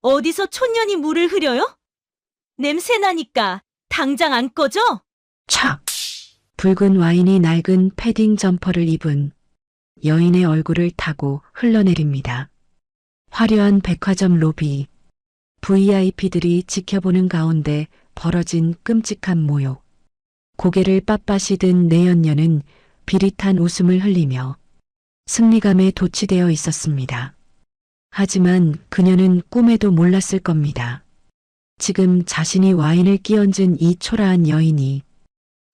어디서 촌년이 물을 흐려요? 냄새 나니까 당장 안 꺼져? 촥! 붉은 와인이 낡은 패딩 점퍼를 입은 여인의 얼굴을 타고 흘러내립니다. 화려한 백화점 로비. VIP들이 지켜보는 가운데 벌어진 끔찍한 모욕. 고개를 빳빳이 든 내연녀는 비릿한 웃음을 흘리며 승리감에 도취되어 있었습니다. 하지만 그녀는 꿈에도 몰랐을 겁니다. 지금 자신이 와인을 끼얹은 이 초라한 여인이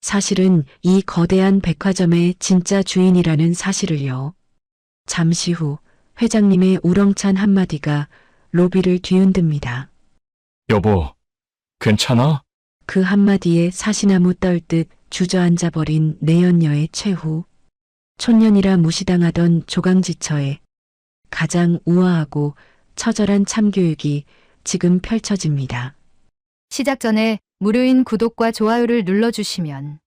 사실은 이 거대한 백화점의 진짜 주인이라는 사실을요. 잠시 후 회장님의 우렁찬 한마디가 로비를 뒤흔듭니다. 여보, 괜찮아? 그 한마디에 사시나무 떨듯 주저앉아 버린 내연녀의 최후. 촌년이라 무시당하던 조강지처의 가장 우아하고 처절한 참교육이 지금 펼쳐집니다. 시작 전에 무료인 구독과 좋아요를 눌러주시면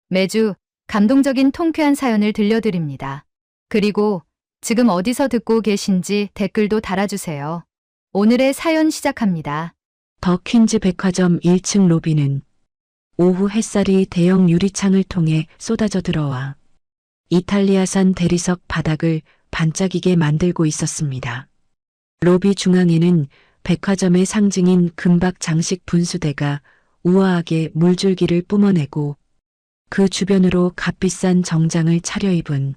매주 감동적인 통쾌한 사연을 들려드립니다. 그리고 지금 어디서 듣고 계신지 댓글도 달아주세요. 오늘의 사연 시작합니다. 더 퀸즈 백화점 1층 로비는 오후 햇살이 대형 유리창을 통해 쏟아져 들어와 이탈리아산 대리석 바닥을 반짝이게 만들고 있었습니다. 로비 중앙에는 백화점의 상징인 금박 장식 분수대가 우아하게 물줄기를 뿜어내고 그 주변으로 값비싼 정장을 차려입은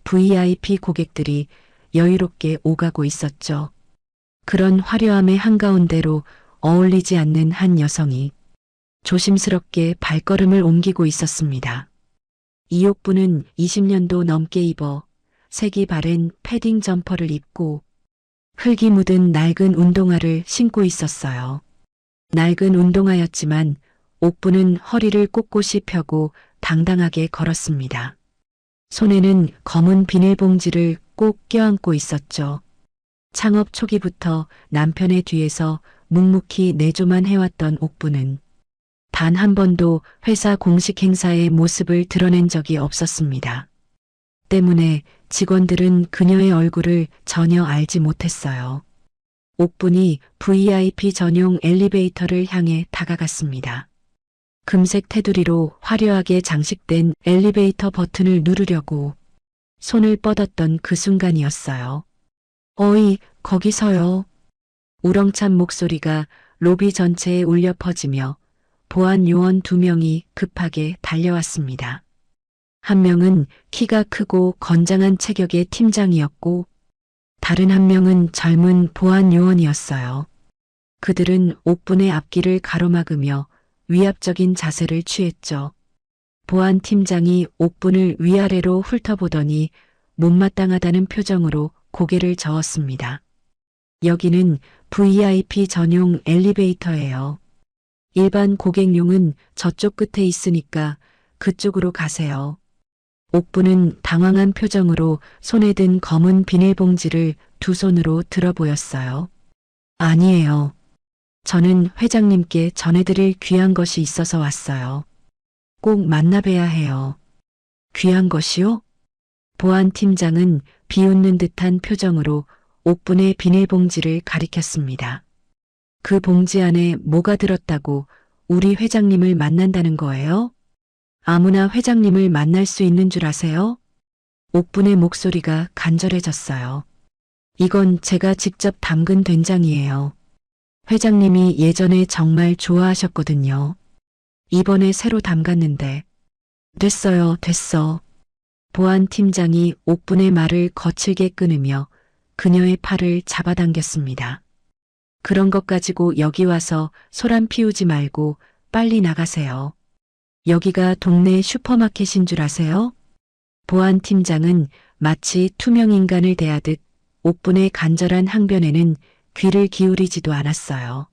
VIP 고객들이 여유롭게 오가고 있었죠. 그런 화려함의 한가운데로 어울리지 않는 한 여성이 조심스럽게 발걸음을 옮기고 있었습니다. 이 옥부는 20년도 넘게 입어 색이 바랜 패딩 점퍼를 입고 흙이 묻은 낡은 운동화를 신고 있었어요. 낡은 운동화였지만 옥부는 허리를 꼿꼿이 펴고 당당하게 걸었습니다. 손에는 검은 비닐봉지를 꼭 껴안고 있었죠. 창업 초기부터 남편의 뒤에서 묵묵히 내조만 해왔던 옥부는 단 한 번도 회사 공식 행사의 모습을 드러낸 적이 없었습니다. 때문에 직원들은 그녀의 얼굴을 전혀 알지 못했어요. 옥분이 VIP 전용 엘리베이터를 향해 다가갔습니다. 금색 테두리로 화려하게 장식된 엘리베이터 버튼을 누르려고 손을 뻗었던 그 순간이었어요. 어이, 거기서요. 우렁찬 목소리가 로비 전체에 울려 퍼지며 보안 요원 2명이 급하게 달려왔습니다. 한 명은 키가 크고 건장한 체격의 팀장이었고 다른 한 명은 젊은 보안 요원이었어요. 그들은 옥분의 앞길을 가로막으며 위압적인 자세를 취했죠. 보안 팀장이 옥분을 위아래로 훑어보더니 못마땅하다는 표정으로 고개를 저었습니다. 여기는 VIP 전용 엘리베이터예요. 일반 고객용은 저쪽 끝에 있으니까 그쪽으로 가세요. 옥부는 당황한 표정으로 손에 든 검은 비닐봉지를 두 손으로 들어 보였어요. 아니에요. 저는 회장님께 전해드릴 귀한 것이 있어서 왔어요. 꼭 만나봐야 해요. 귀한 것이요? 보안 팀장은 비웃는 듯한 표정으로 옥분의 비닐봉지를 가리켰습니다. 그 봉지 안에 뭐가 들었다고 우리 회장님을 만난다는 거예요? 아무나 회장님을 만날 수 있는 줄 아세요? 옥분의 목소리가 간절해졌어요. 이건 제가 직접 담근 된장이에요. 회장님이 예전에 정말 좋아하셨거든요. 이번에 새로 담갔는데. 됐어요, 됐어. 보안 팀장이 옥분의 말을 거칠게 끊으며 그녀의 팔을 잡아당겼습니다. 그런 것 가지고 여기 와서 소란 피우지 말고 빨리 나가세요. 여기가 동네 슈퍼마켓인 줄 아세요? 보안 팀장은 마치 투명 인간을 대하듯 옥분의 간절한 항변에는 귀를 기울이지도 않았어요.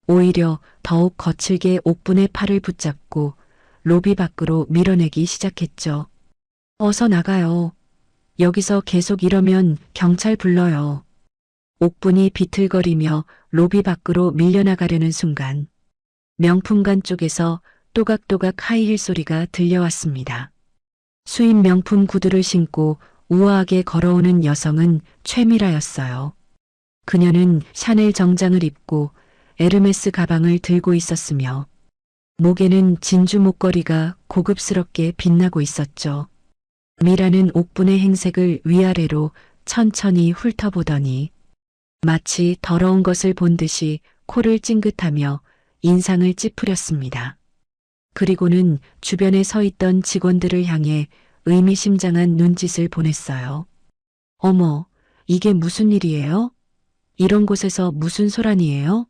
오히려 더욱 거칠게 옥분의 팔을 붙잡고 로비 밖으로 밀어내기 시작했죠. 어서 나가요. 여기서 계속 이러면 경찰 불러요. 옥분이 비틀거리며 로비 밖으로 밀려나가려는 순간 명품관 쪽에서 또각또각 하이힐 소리가 들려왔습니다. 수입 명품 구두를 신고 우아하게 걸어오는 여성은 최미라였어요. 그녀는 샤넬 정장을 입고 에르메스 가방을 들고 있었으며 목에는 진주 목걸이가 고급스럽게 빛나고 있었죠. 미라는 옥분의 행색을 위아래로 천천히 훑어보더니 마치 더러운 것을 본 듯이 코를 찡긋하며 인상을 찌푸렸습니다. 그리고는 주변에 서 있던 직원들을 향해 의미심장한 눈짓을 보냈어요. 어머, 이게 무슨 일이에요? 이런 곳에서 무슨 소란이에요?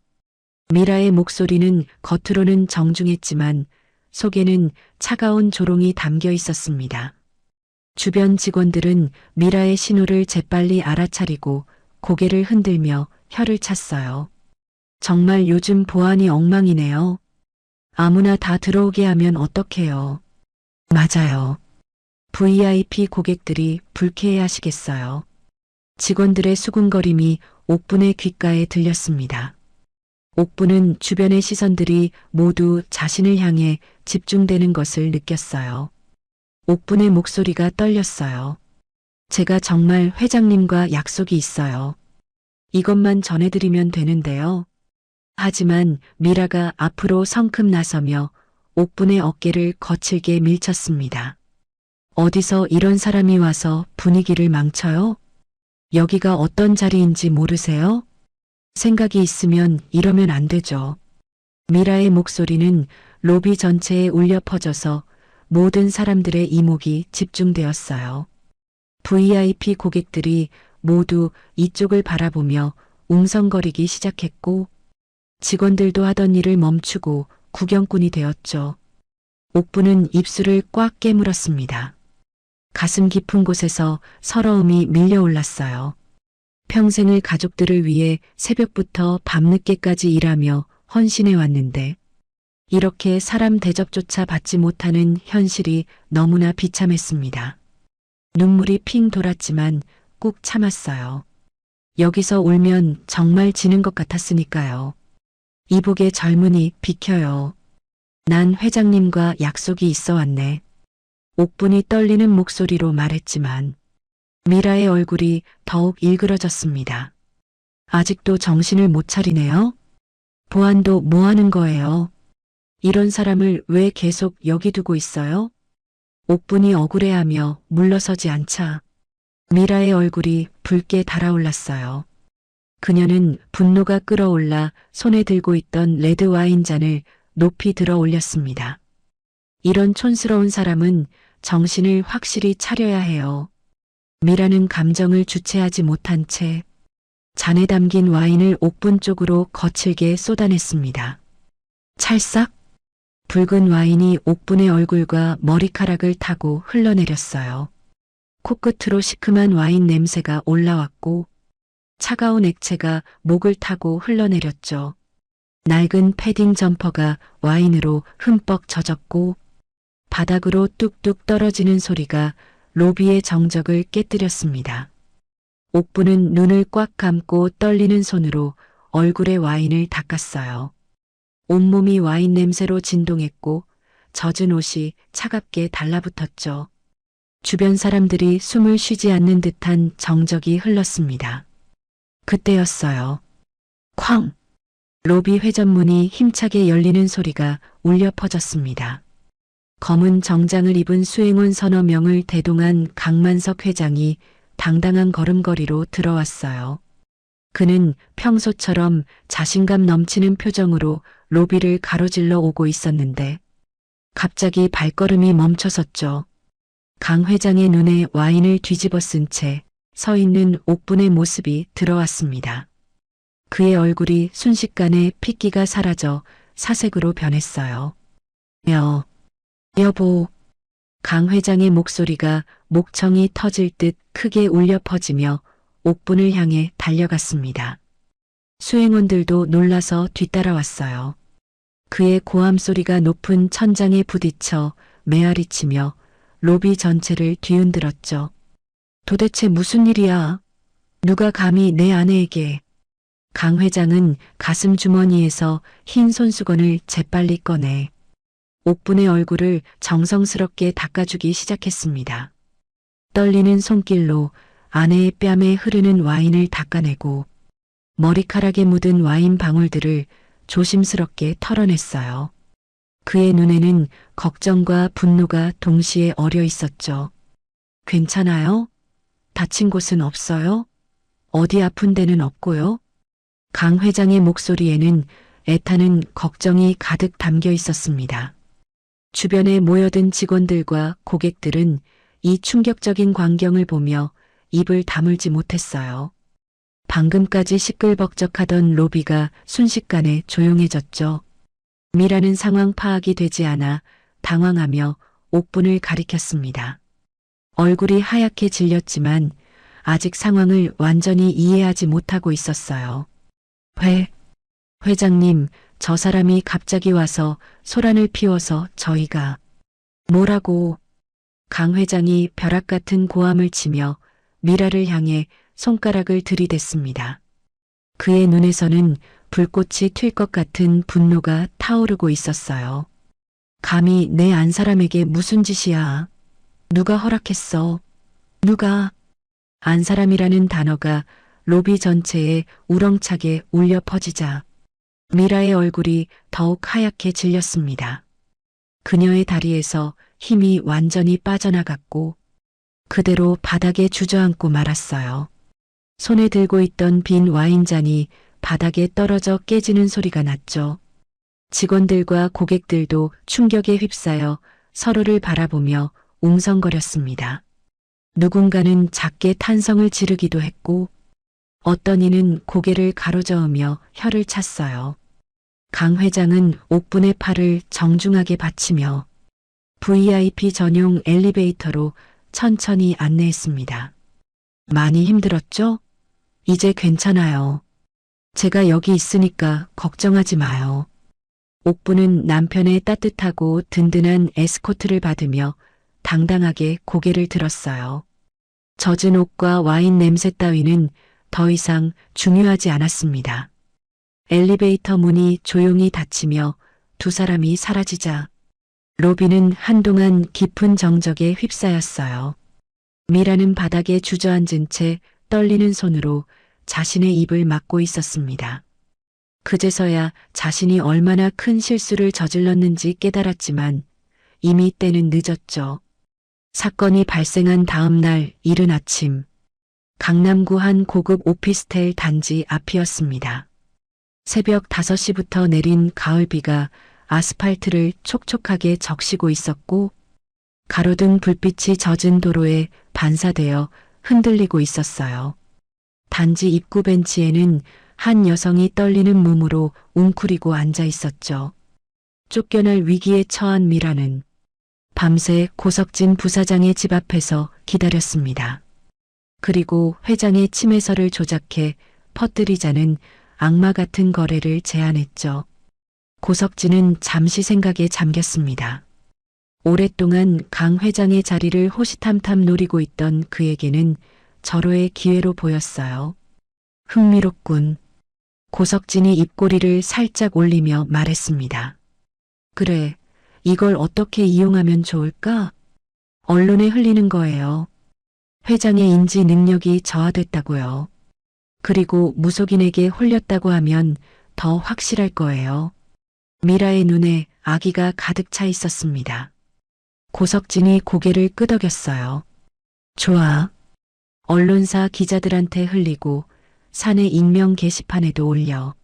미라의 목소리는 겉으로는 정중했지만 속에는 차가운 조롱이 담겨 있었습니다. 주변 직원들은 미라의 신호를 재빨리 알아차리고 고개를 흔들며 혀를 찼어요. 정말 요즘 보안이 엉망이네요. 아무나 다 들어오게 하면 어떡해요. 맞아요. VIP 고객들이 불쾌해하시겠어요. 직원들의 수군거림이 옥분의 귓가에 들렸습니다. 옥분은 주변의 시선들이 모두 자신을 향해 집중되는 것을 느꼈어요. 옥분의 목소리가 떨렸어요. 제가 정말 회장님과 약속이 있어요. 이것만 전해드리면 되는데요. 하지만 미라가 앞으로 성큼 나서며 옥분의 어깨를 거칠게 밀쳤습니다. 어디서 이런 사람이 와서 분위기를 망쳐요? 여기가 어떤 자리인지 모르세요? 생각이 있으면 이러면 안 되죠. 미라의 목소리는 로비 전체에 울려 퍼져서 모든 사람들의 이목이 집중되었어요. VIP 고객들이 모두 이쪽을 바라보며 웅성거리기 시작했고 직원들도 하던 일을 멈추고 구경꾼이 되었죠. 옥분은 입술을 꽉 깨물었습니다. 가슴 깊은 곳에서 서러움이 밀려올랐어요. 평생을 가족들을 위해 새벽부터 밤늦게까지 일하며 헌신해 왔는데 이렇게 사람 대접조차 받지 못하는 현실이 너무나 비참했습니다. 눈물이 핑 돌았지만 꾹 참았어요. 여기서 울면 정말 지는 것 같았으니까요. 이복의 젊은이 비켜요. 난 회장님과 약속이 있어 왔네. 옥분이 떨리는 목소리로 말했지만 미라의 얼굴이 더욱 일그러졌습니다. 아직도 정신을 못 차리네요. 보안도 뭐 하는 거예요? 이런 사람을 왜 계속 여기 두고 있어요? 옥분이 억울해하며 물러서지 않자 미라의 얼굴이 붉게 달아올랐어요. 그녀는 분노가 끓어올라 손에 들고 있던 레드 와인잔을 높이 들어 올렸습니다. 이런 촌스러운 사람은 정신을 확실히 차려야 해요. 미라는 감정을 주체하지 못한 채 잔에 담긴 와인을 옥분 쪽으로 거칠게 쏟아냈습니다. 찰싹! 붉은 와인이 옥분의 얼굴과 머리카락을 타고 흘러내렸어요. 코끝으로 시큼한 와인 냄새가 올라왔고 차가운 액체가 목을 타고 흘러내렸죠. 낡은 패딩 점퍼가 와인으로 흠뻑 젖었고 바닥으로 뚝뚝 떨어지는 소리가 로비의 정적을 깨뜨렸습니다. 옥분은 눈을 꽉 감고 떨리는 손으로 얼굴에 와인을 닦았어요. 온몸이 와인 냄새로 진동했고 젖은 옷이 차갑게 달라붙었죠. 주변 사람들이 숨을 쉬지 않는 듯한 정적이 흘렀습니다. 그때였어요. 쾅! 로비 회전문이 힘차게 열리는 소리가 울려 퍼졌습니다. 검은 정장을 입은 수행원 서너 명을 대동한 강만석 회장이 당당한 걸음걸이로 들어왔어요. 그는 평소처럼 자신감 넘치는 표정으로 로비를 가로질러 오고 있었는데 갑자기 발걸음이 멈춰섰죠. 강 회장의 눈에 와인을 뒤집어 쓴 채 서 있는 옥분의 모습이 들어왔습니다. 그의 얼굴이 순식간에 핏기가 사라져 사색으로 변했어요. 여보. 강 회장의 목소리가 목청이 터질 듯 크게 울려 퍼지며 옥분을 향해 달려갔습니다. 수행원들도 놀라서 뒤따라왔어요. 그의 고함 소리가 높은 천장에 부딪혀 메아리치며 로비 전체를 뒤흔들었죠. 도대체 무슨 일이야? 누가 감히 내 아내에게. 강 회장은 가슴 주머니에서 흰 손수건을 재빨리 꺼내 옥분의 얼굴을 정성스럽게 닦아주기 시작했습니다. 떨리는 손길로 아내의 뺨에 흐르는 와인을 닦아내고 머리카락에 묻은 와인 방울들을 조심스럽게 털어냈어요. 그의 눈에는 걱정과 분노가 동시에 어려 있었죠. 괜찮아요? 다친 곳은 없어요? 어디 아픈 데는 없고요? 강 회장의 목소리에는 애타는 걱정이 가득 담겨 있었습니다. 주변에 모여든 직원들과 고객들은 이 충격적인 광경을 보며 입을 다물지 못했어요. 방금까지 시끌벅적하던 로비가 순식간에 조용해졌죠. 미라는 상황 파악이 되지 않아 당황하며 옥분을 가리켰습니다. 얼굴이 하얗게 질렸지만 아직 상황을 완전히 이해하지 못하고 있었어요. 회장님, 저 사람이 갑자기 와서 소란을 피워서 저희가 뭐라고? 강 회장이 벼락 같은 고함을 치며 미라를 향해 손가락을 들이댔습니다. 그의 눈에서는 불꽃이 튈 것 같은 분노가 타오르고 있었어요. 감히 내 안 사람에게 무슨 짓이야? 누가 허락했어? 누가? 안 사람이라는 단어가 로비 전체에 우렁차게 울려 퍼지자 미라의 얼굴이 더욱 하얗게 질렸습니다. 그녀의 다리에서 힘이 완전히 빠져나갔고 그대로 바닥에 주저앉고 말았어요. 손에 들고 있던 빈 와인잔이 바닥에 떨어져 깨지는 소리가 났죠. 직원들과 고객들도 충격에 휩싸여 서로를 바라보며 웅성거렸습니다. 누군가는 작게 탄성을 지르기도 했고 어떤 이는 고개를 가로저으며 혀를 찼어요. 강 회장은 옥분의 팔을 정중하게 받치며 VIP 전용 엘리베이터로 천천히 안내했습니다. 많이 힘들었죠? 이제 괜찮아요. 제가 여기 있으니까 걱정하지 마요. 옥분은 남편의 따뜻하고 든든한 에스코트를 받으며 당당하게 고개를 들었어요. 젖은 옷과 와인 냄새 따위는 더 이상 중요하지 않았습니다. 엘리베이터 문이 조용히 닫히며 두 사람이 사라지자 로비는 한동안 깊은 정적에 휩싸였어요. 미라는 바닥에 주저앉은 채 떨리는 손으로 자신의 입을 막고 있었습니다. 그제서야 자신이 얼마나 큰 실수를 저질렀는지 깨달았지만 이미 때는 늦었죠. 사건이 발생한 다음 날 이른 아침, 강남구 한 고급 오피스텔 단지 앞이었습니다. 새벽 5시부터 내린 가을비가 아스팔트를 촉촉하게 적시고 있었고 가로등 불빛이 젖은 도로에 반사되어 흔들리고 있었어요. 단지 입구 벤치에는 한 여성이 떨리는 몸으로 웅크리고 앉아 있었죠. 쫓겨날 위기에 처한 미라는 밤새 고석진 부사장의 집 앞에서 기다렸습니다. 그리고 회장의 침해설을 조작해 퍼뜨리자는 악마 같은 거래를 제안했죠. 고석진은 잠시 생각에 잠겼습니다. 오랫동안 강 회장의 자리를 호시탐탐 노리고 있던 그에게는 절호의 기회로 보였어요. 흥미롭군. 고석진이 입꼬리를 살짝 올리며 말했습니다. 그래, 이걸 어떻게 이용하면 좋을까? 언론에 흘리는 거예요. 회장의 인지 능력이 저하됐다고요. 그리고 무속인에게 홀렸다고 하면 더 확실할 거예요. 미라의 눈에 아기가 가득 차 있었습니다. 고석진이 고개를 끄덕였어요. 좋아. 언론사 기자들한테 흘리고 사내 익명 게시판에도 올려.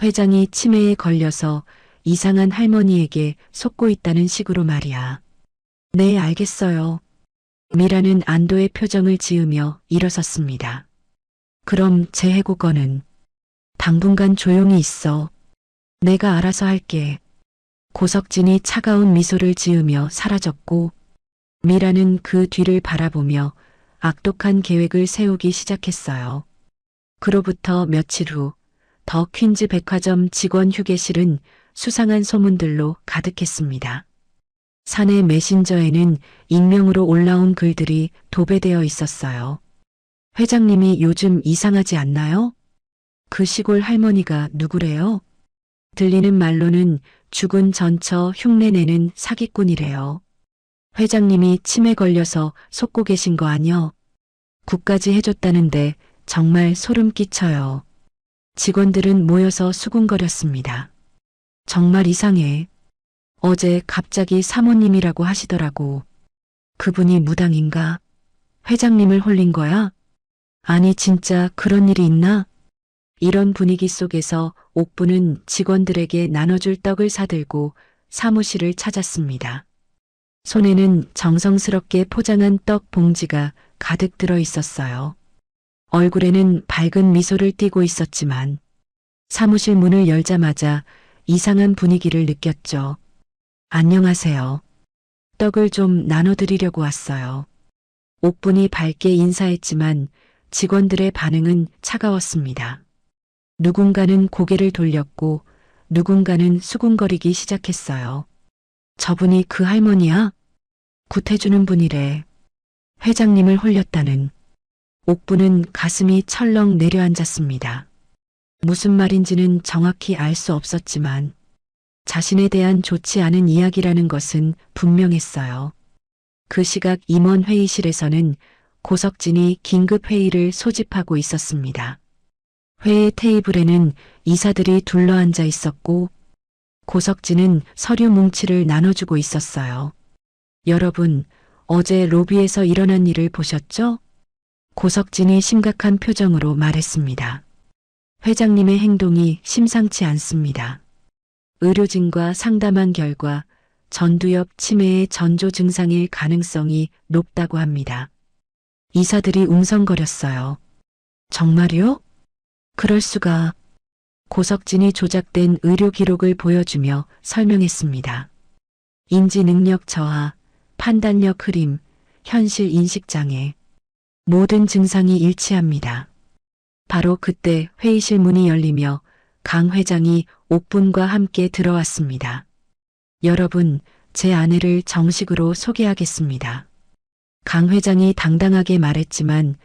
회장이 치매에 걸려서 이상한 할머니에게 속고 있다는 식으로 말이야. 네, 알겠어요. 미라는 안도의 표정을 지으며 일어섰습니다. 그럼 제 해고건은? 당분간 조용히 있어. 내가 알아서 할게. 고석진이 차가운 미소를 지으며 사라졌고 미라는 그 뒤를 바라보며 악독한 계획을 세우기 시작했어요. 그로부터 며칠 후 더 퀸즈 백화점 직원 휴게실은 수상한 소문들로 가득했습니다. 사내 메신저에는 익명으로 올라온 글들이 도배되어 있었어요. 회장님이 요즘 이상하지 않나요? 그 시골 할머니가 누구래요? 들리는 말로는 죽은 전처 흉내내는 사기꾼이래요. 회장님이 치매 걸려서 속고 계신 거 아뇨? 국까지 해줬다는데 정말 소름 끼쳐요. 직원들은 모여서 수군거렸습니다. 정말 이상해. 어제 갑자기 사모님이라고 하시더라고. 그분이 무당인가? 회장님을 홀린 거야? 아니, 진짜 그런 일이 있나? 이런 분위기 속에서 옥부는 직원들에게 나눠줄 떡을 사들고 사무실을 찾았습니다. 손에는 정성스럽게 포장한 떡 봉지가 가득 들어 있었어요. 얼굴에는 밝은 미소를 띠고 있었지만 사무실 문을 열자마자 이상한 분위기를 느꼈죠. 안녕하세요. 떡을 좀 나눠드리려고 왔어요. 옥분이 밝게 인사했지만 직원들의 반응은 차가웠습니다. 누군가는 고개를 돌렸고 누군가는 수군거리기 시작했어요. 저분이 그 할머니야? 굿해주는 분이래. 회장님을 홀렸다는. 옥부는 가슴이 철렁 내려앉았습니다. 무슨 말인지는 정확히 알 수 없었지만 자신에 대한 좋지 않은 이야기라는 것은 분명했어요. 그 시각 임원 회의실에서는 고석진이 긴급 회의를 소집하고 있었습니다. 회의 테이블에는 이사들이 둘러앉아 있었고 고석진은 서류 뭉치를 나눠주고 있었어요. 여러분, 어제 로비에서 일어난 일을 보셨죠? 고석진이 심각한 표정으로 말했습니다. 회장님의 행동이 심상치 않습니다. 의료진과 상담한 결과 전두엽 치매의 전조 증상일 가능성이 높다고 합니다. 이사들이 웅성거렸어요. 정말요? 그럴 수가. 고석진이 조작된 의료 기록을 보여주며 설명했습니다. 인지 능력 저하, 판단력 흐림, 현실 인식 장애. 모든 증상이 일치합니다. 바로 그때 회의실 문이 열리며 강 회장이 옥분과 함께 들어왔습니다. 여러분, 제 아내를 정식으로 소개하겠습니다. 강 회장이 당당하게 말했지만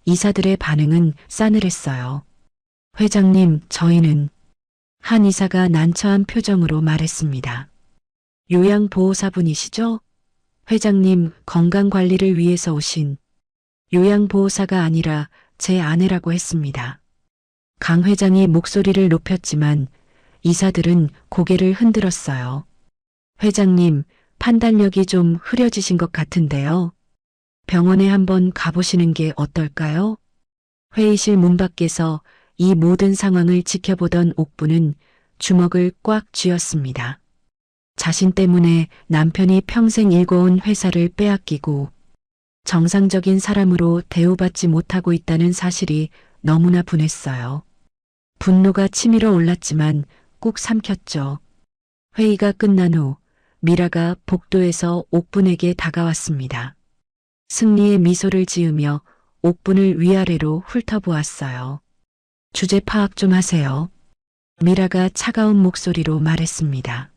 이사들의 반응은 싸늘했어요. 회장님, 저희는 한 이사가 난처한 표정으로 말했습니다. 요양보호사분이시죠? 회장님, 건강관리를 위해서 오신 요양보호사가 아니라 제 아내라고 했습니다. 강 회장이 목소리를 높였지만 이사들은 고개를 흔들었어요. 회장님, 판단력이 좀 흐려지신 것 같은데요. 병원에 한번 가보시는 게 어떨까요? 회의실 문 밖에서 이 모든 상황을 지켜보던 옥부는 주먹을 꽉 쥐었습니다. 자신 때문에 남편이 평생 일궈온 회사를 빼앗기고 정상적인 사람으로 대우받지 못하고 있다는 사실이 너무나 분했어요. 분노가 치밀어 올랐지만 꾹 삼켰죠. 회의가 끝난 후 미라가 복도에서 옥분에게 다가왔습니다. 승리의 미소를 지으며 옥분을 위아래로 훑어보았어요. 주제 파악 좀 하세요. 미라가 차가운 목소리로 말했습니다.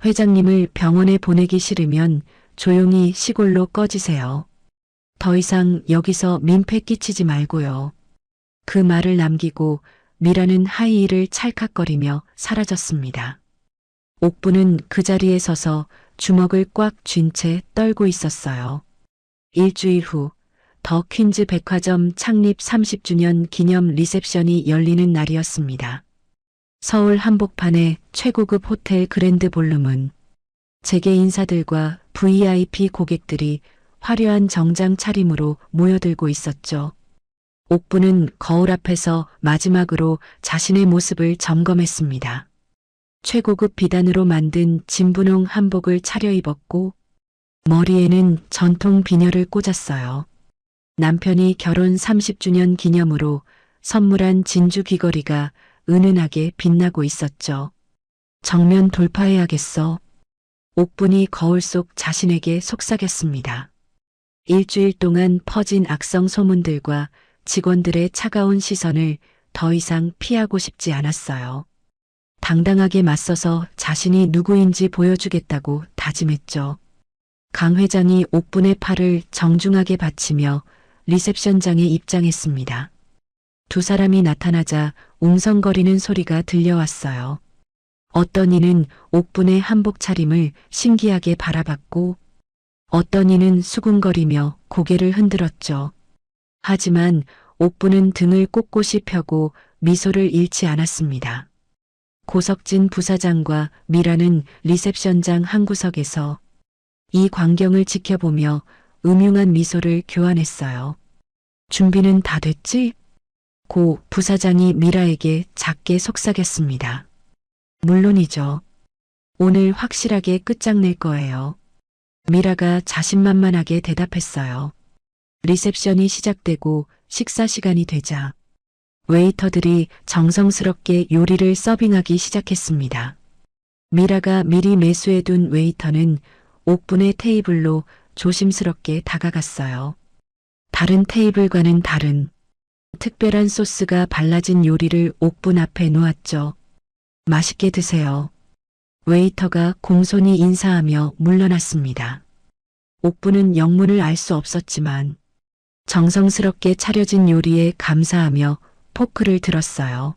회장님을 병원에 보내기 싫으면 조용히 시골로 꺼지세요. 더 이상 여기서 민폐 끼치지 말고요. 그 말을 남기고 미라는 하이힐을 찰칵거리며 사라졌습니다. 옥부는 그 자리에 서서 주먹을 꽉 쥔 채 떨고 있었어요. 일주일 후 더 퀸즈 백화점 창립 30주년 기념 리셉션이 열리는 날이었습니다. 서울 한복판의 최고급 호텔 그랜드 볼룸은 재계 인사들과 VIP 고객들이 화려한 정장 차림으로 모여들고 있었죠. 옥부는 거울 앞에서 마지막으로 자신의 모습을 점검했습니다. 최고급 비단으로 만든 진분홍 한복을 차려입었고 머리에는 전통 비녀를 꽂았어요. 남편이 결혼 30주년 기념으로 선물한 진주 귀걸이가 은은하게 빛나고 있었죠. 정면 돌파해야겠어. 옥분이 거울 속 자신에게 속삭였습니다. 일주일 동안 퍼진 악성 소문들과 직원들의 차가운 시선을 더 이상 피하고 싶지 않았어요. 당당하게 맞서서 자신이 누구인지 보여주겠다고 다짐했죠. 강 회장이 옥분의 팔을 정중하게 받치며 리셉션장에 입장했습니다. 두 사람이 나타나자 웅성거리는 소리가 들려왔어요. 어떤 이는 옥분의 한복 차림을 신기하게 바라봤고 어떤 이는 수군거리며 고개를 흔들었죠. 하지만 옥분은 등을 꼿꼿이 펴고 미소를 잃지 않았습니다. 고석진 부사장과 미라는 리셉션장 한 구석에서 이 광경을 지켜보며 음흉한 미소를 교환했어요. 준비는 다 됐지? 고 부사장이 미라에게 작게 속삭였습니다. 물론이죠. 오늘 확실하게 끝장낼 거예요. 미라가 자신만만하게 대답했어요. 리셉션이 시작되고 식사 시간이 되자 웨이터들이 정성스럽게 요리를 서빙하기 시작했습니다. 미라가 미리 매수해둔 웨이터는 옥분의 테이블로 조심스럽게 다가갔어요. 다른 테이블과는 다른 특별한 소스가 발라진 요리를 옥분 앞에 놓았죠. 맛있게 드세요. 웨이터가 공손히 인사하며 물러났습니다. 옥분은 영문을 알 수 없었지만 정성스럽게 차려진 요리에 감사하며 포크를 들었어요.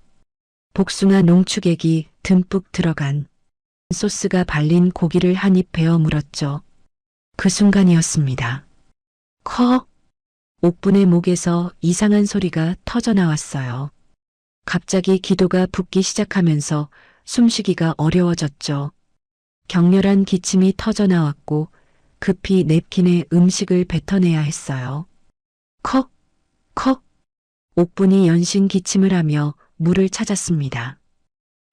복숭아 농축액이 듬뿍 들어간 소스가 발린 고기를 한 입 베어 물었죠. 그 순간이었습니다. 컥! 옥분의 목에서 이상한 소리가 터져 나왔어요. 갑자기 기도가 붓기 시작하면서 숨쉬기가 어려워졌죠. 격렬한 기침이 터져 나왔고 급히 냅킨에 음식을 뱉어내야 했어요. 컥! 컥! 옥분이 연신 기침을 하며 물을 찾았습니다.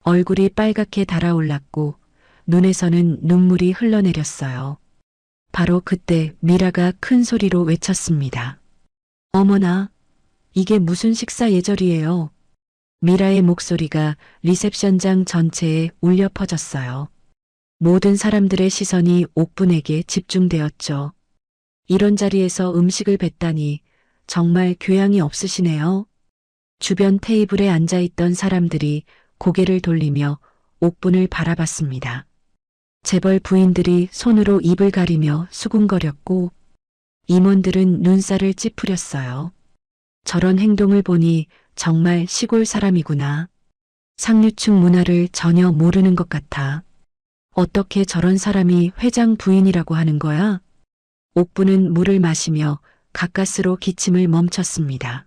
얼굴이 빨갛게 달아올랐고 눈에서는 눈물이 흘러내렸어요. 바로 그때 미라가 큰 소리로 외쳤습니다. 어머나, 이게 무슨 식사 예절이에요. 미라의 목소리가 리셉션장 전체에 울려 퍼졌어요. 모든 사람들의 시선이 옥분에게 집중되었죠. 이런 자리에서 음식을 뱉다니 정말 교양이 없으시네요. 주변 테이블에 앉아있던 사람들이 고개를 돌리며 옥분을 바라봤습니다. 재벌 부인들이 손으로 입을 가리며 수군거렸고 임원들은 눈살을 찌푸렸어요. 저런 행동을 보니 정말 시골 사람이구나. 상류층 문화를 전혀 모르는 것 같아. 어떻게 저런 사람이 회장 부인이라고 하는 거야? 옥분은 물을 마시며 가까스로 기침을 멈췄습니다.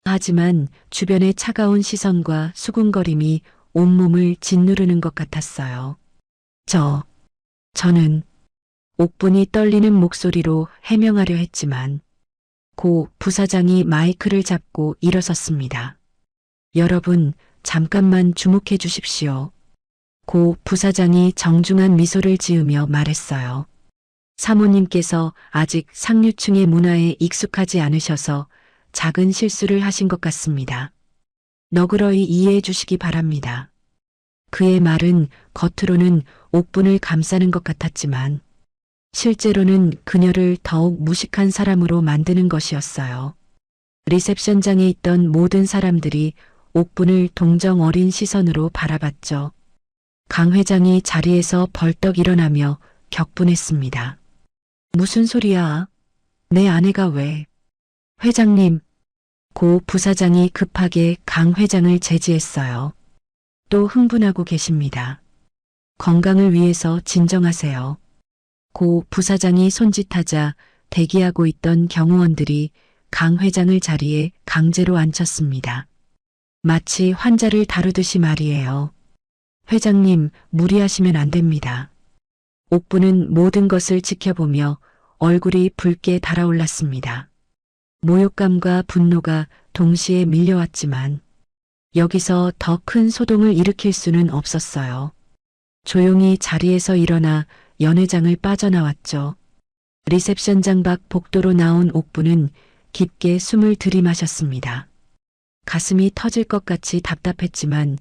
하지만 주변의 차가운 시선과 수군거림이 온몸을 짓누르는 것 같았어요. 저는 옥분이 떨리는 목소리로 해명하려 했지만 고 부사장이 마이크를 잡고 일어섰습니다. 여러분, 잠깐만 주목해 주십시오. 고 부사장이 정중한 미소를 지으며 말했어요. 사모님께서 아직 상류층의 문화에 익숙하지 않으셔서 작은 실수를 하신 것 같습니다. 너그러이 이해해 주시기 바랍니다. 그의 말은 겉으로는 옥분을 감싸는 것 같았지만 실제로는 그녀를 더욱 무식한 사람으로 만드는 것이었어요. 리셉션장에 있던 모든 사람들이 옥분을 동정 어린 시선으로 바라봤죠. 강 회장이 자리에서 벌떡 일어나며 격분했습니다. 무슨 소리야? 내 아내가 왜? 회장님, 고 부사장이 급하게 강 회장을 제지했어요. 또 흥분하고 계십니다. 건강을 위해서 진정하세요. 고 부사장이 손짓하자 대기하고 있던 경호원들이 강 회장을 자리에 강제로 앉혔습니다. 마치 환자를 다루듯이 말이에요. 회장님, 무리하시면 안 됩니다. 옥분은 모든 것을 지켜보며 얼굴이 붉게 달아올랐습니다. 모욕감과 분노가 동시에 밀려왔지만 여기서 더 큰 소동을 일으킬 수는 없었어요. 조용히 자리에서 일어나 연회장을 빠져나왔죠. 리셉션장 밖 복도로 나온 옥분은 깊게 숨을 들이마셨습니다. 가슴이 터질 것 같이 답답했지만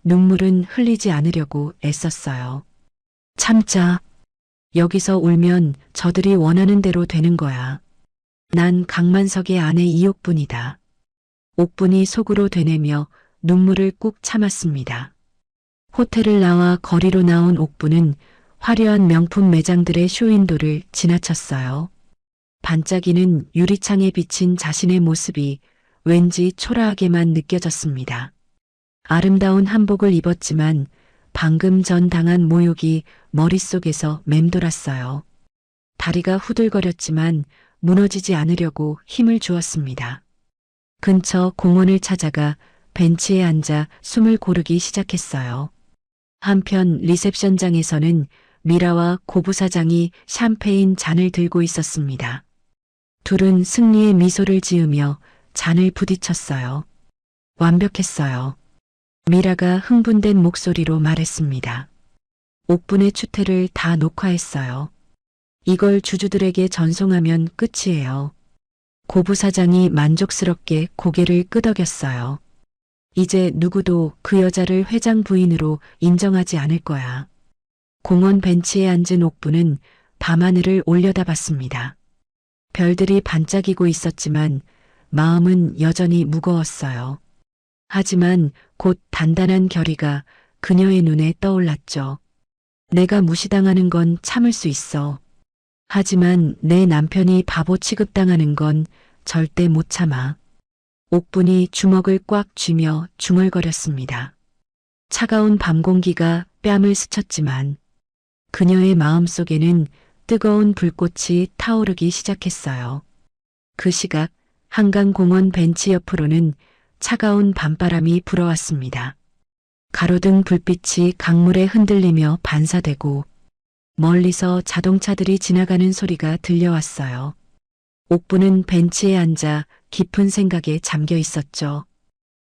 눈물은 흘리지 않으려고 애썼어요. 참자. 여기서 울면 저들이 원하는 대로 되는 거야. 난 강만석의 아내 이옥분이다. 옥분이 속으로 되뇌며 눈물을 꾹 참았습니다. 호텔을 나와 거리로 나온 옥분은 화려한 명품 매장들의 쇼윈도를 지나쳤어요. 반짝이는 유리창에 비친 자신의 모습이 왠지 초라하게만 느껴졌습니다. 아름다운 한복을 입었지만 방금 전 당한 모욕이 머릿속에서 맴돌았어요. 다리가 후들거렸지만 무너지지 않으려고 힘을 주었습니다. 근처 공원을 찾아가 벤치에 앉아 숨을 고르기 시작했어요. 한편 리셉션장에서는 미라와 고 부사장이 샴페인 잔을 들고 있었습니다. 둘은 승리의 미소를 지으며 잔을 부딪혔어요. 완벽했어요. 미라가 흥분된 목소리로 말했습니다. 옥분의 추태를 다 녹화했어요. 이걸 주주들에게 전송하면 끝이에요. 고 부사장이 만족스럽게 고개를 끄덕였어요. 이제 누구도 그 여자를 회장 부인으로 인정하지 않을 거야. 공원 벤치에 앉은 옥부는 밤하늘을 올려다봤습니다. 별들이 반짝이고 있었지만 마음은 여전히 무거웠어요. 하지만 곧 단단한 결의가 그녀의 눈에 떠올랐죠. 내가 무시당하는 건 참을 수 있어. 하지만 내 남편이 바보 취급당하는 건 절대 못 참아. 옥분이 주먹을 꽉 쥐며 중얼거렸습니다. 차가운 밤 공기가 뺨을 스쳤지만 그녀의 마음속에는 뜨거운 불꽃이 타오르기 시작했어요. 그 시각 한강공원 벤치 옆으로는 차가운 밤바람이 불어왔습니다. 가로등 불빛이 강물에 흔들리며 반사되고 멀리서 자동차들이 지나가는 소리가 들려왔어요. 옥부는 벤치에 앉아 깊은 생각에 잠겨 있었죠.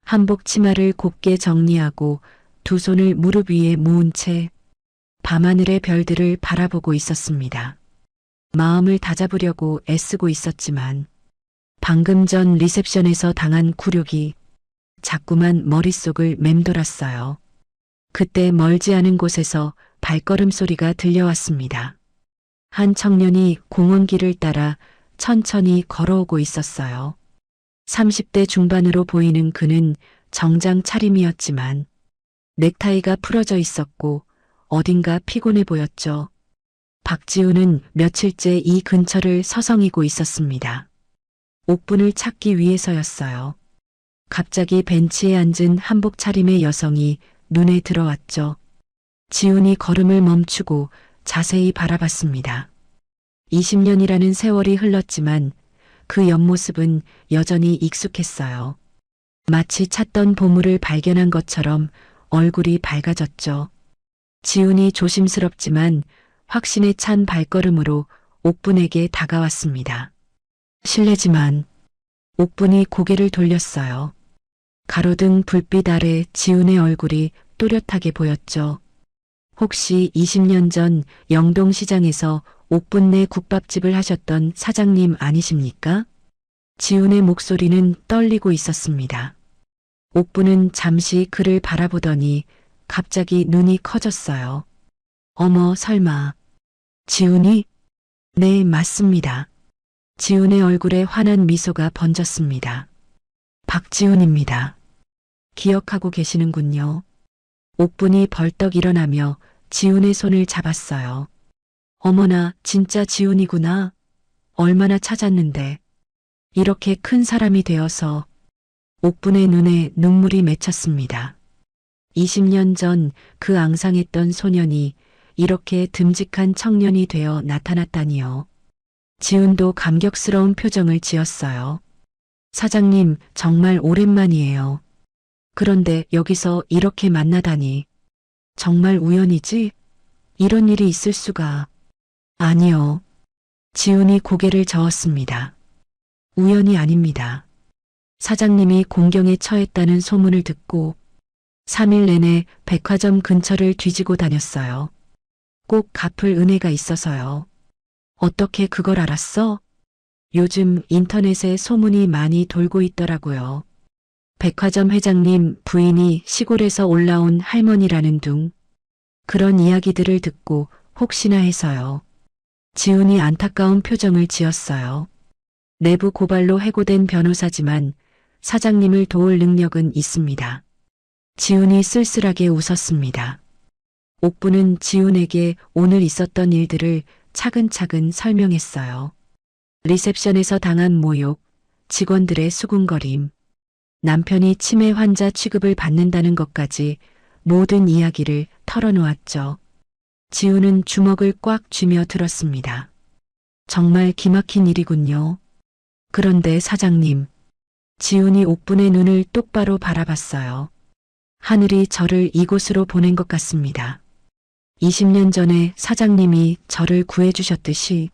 한복 치마를 곱게 정리하고 두 손을 무릎 위에 모은 채 밤하늘의 별들을 바라보고 있었습니다. 마음을 다잡으려고 애쓰고 있었지만 방금 전 리셉션에서 당한 굴욕이 자꾸만 머릿속을 맴돌았어요. 그때 멀지 않은 곳에서 발걸음 소리가 들려왔습니다. 한 청년이 공원길을 따라 천천히 걸어오고 있었어요. 30대 중반으로 보이는 그는 정장 차림이었지만 넥타이가 풀어져 있었고 어딘가 피곤해 보였죠. 박지우는 며칠째 이 근처를 서성이고 있었습니다. 옥분을 찾기 위해서였어요. 갑자기 벤치에 앉은 한복 차림의 여성이 눈에 들어왔죠. 지훈이 걸음을 멈추고 자세히 바라봤습니다. 20년이라는 세월이 흘렀지만 그 옆모습은 여전히 익숙했어요. 마치 찾던 보물을 발견한 것처럼 얼굴이 밝아졌죠. 지훈이 조심스럽지만 확신에 찬 발걸음으로 옥분에게 다가왔습니다. 실례지만 옥분이 고개를 돌렸어요. 가로등 불빛 아래 지훈의 얼굴이 또렷하게 보였죠. 혹시 20년 전 영동시장에서 옥분네 국밥집을 하셨던 사장님 아니십니까? 지훈의 목소리는 떨리고 있었습니다. 옥분은 잠시 그를 바라보더니 갑자기 눈이 커졌어요. 어머, 설마. 지훈이? 네, 맞습니다. 지훈의 얼굴에 환한 미소가 번졌습니다. 박지훈입니다. 기억하고 계시는군요. 옥분이 벌떡 일어나며 지훈의 손을 잡았어요. 어머나, 진짜 지훈이구나. 얼마나 찾았는데. 이렇게 큰 사람이 되어서. 옥분의 눈에 눈물이 맺혔습니다. 20년 전 그 앙상했던 소년이 이렇게 듬직한 청년이 되어 나타났다니요. 지훈도 감격스러운 표정을 지었어요. 사장님, 정말 오랜만이에요. 그런데 여기서 이렇게 만나다니. 정말 우연이지? 이런 일이 있을 수가. 아니요. 지훈이 고개를 저었습니다. 우연이 아닙니다. 사장님이 공경에 처했다는 소문을 듣고 3일 내내 백화점 근처를 뒤지고 다녔어요. 꼭 갚을 은혜가 있어서요. 어떻게 그걸 알았어? 요즘 인터넷에 소문이 많이 돌고 있더라고요. 백화점 회장님 부인이 시골에서 올라온 할머니라는 둥. 그런 이야기들을 듣고 혹시나 해서요. 지훈이 안타까운 표정을 지었어요. 내부 고발로 해고된 변호사지만 사장님을 도울 능력은 있습니다. 지훈이 쓸쓸하게 웃었습니다. 옥부는 지훈에게 오늘 있었던 일들을 차근차근 설명했어요. 리셉션에서 당한 모욕, 직원들의 수군거림, 남편이 치매 환자 취급을 받는다는 것까지 모든 이야기를 털어놓았죠. 지훈은 주먹을 꽉 쥐며 들었습니다. 정말 기막힌 일이군요. 그런데 사장님, 지훈이 옥분의 눈을 똑바로 바라봤어요. 하늘이 저를 이곳으로 보낸 것 같습니다. 20년 전에 사장님이 저를 구해주셨듯이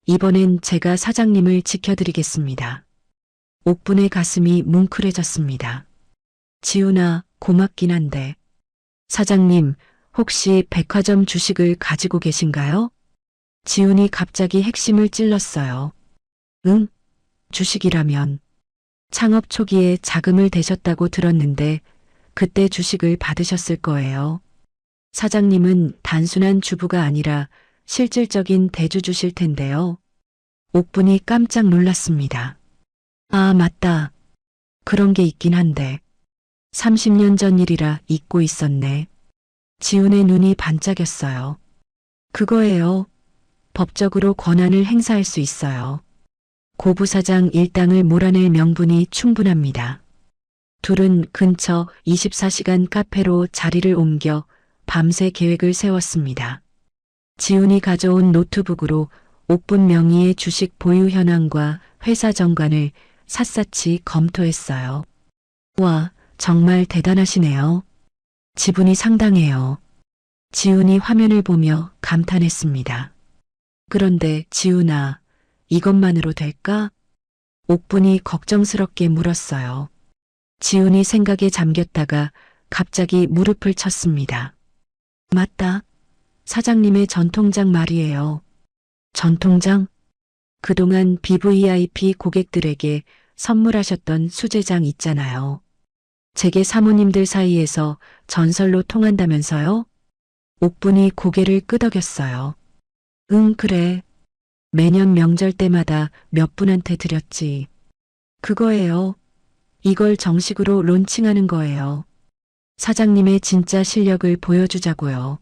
이번엔 제가 사장님을 지켜드리겠습니다. 옥분의 가슴이 뭉클해졌습니다. 지훈아, 고맙긴 한데. 사장님, 혹시 백화점 주식을 가지고 계신가요? 지훈이 갑자기 핵심을 찔렀어요. 응? 주식이라면. 창업 초기에 자금을 대셨다고 들었는데 그때 주식을 받으셨을 거예요. 사장님은 단순한 주부가 아니라 실질적인 대주주실 텐데요. 옥분이 깜짝 놀랐습니다. 아, 맞다. 그런 게 있긴 한데. 30년 전 일이라 잊고 있었네. 지훈의 눈이 반짝였어요. 그거예요. 법적으로 권한을 행사할 수 있어요. 고부사장 일당을 몰아낼 명분이 충분합니다. 둘은 근처 24시간 카페로 자리를 옮겨 밤새 계획을 세웠습니다. 지훈이 가져온 노트북으로 옥분 명의의 주식 보유 현황과 회사 정관을 샅샅이 검토했어요. 와, 정말 대단하시네요. 지분이 상당해요. 지훈이 화면을 보며 감탄했습니다. 그런데 지훈아, 이것만으로 될까? 옥분이 걱정스럽게 물었어요. 지훈이 생각에 잠겼다가 갑자기 무릎을 쳤습니다. 맞다. 사장님의 전통장 말이에요. 전통장? 그동안 BVIP 고객들에게 선물하셨던 수제장 있잖아요. 제게 사모님들 사이에서 전설로 통한다면서요? 옥분이 고개를 끄덕였어요. 응, 그래. 매년 명절 때마다 몇 분한테 드렸지. 그거예요. 이걸 정식으로 론칭하는 거예요. 사장님의 진짜 실력을 보여주자고요.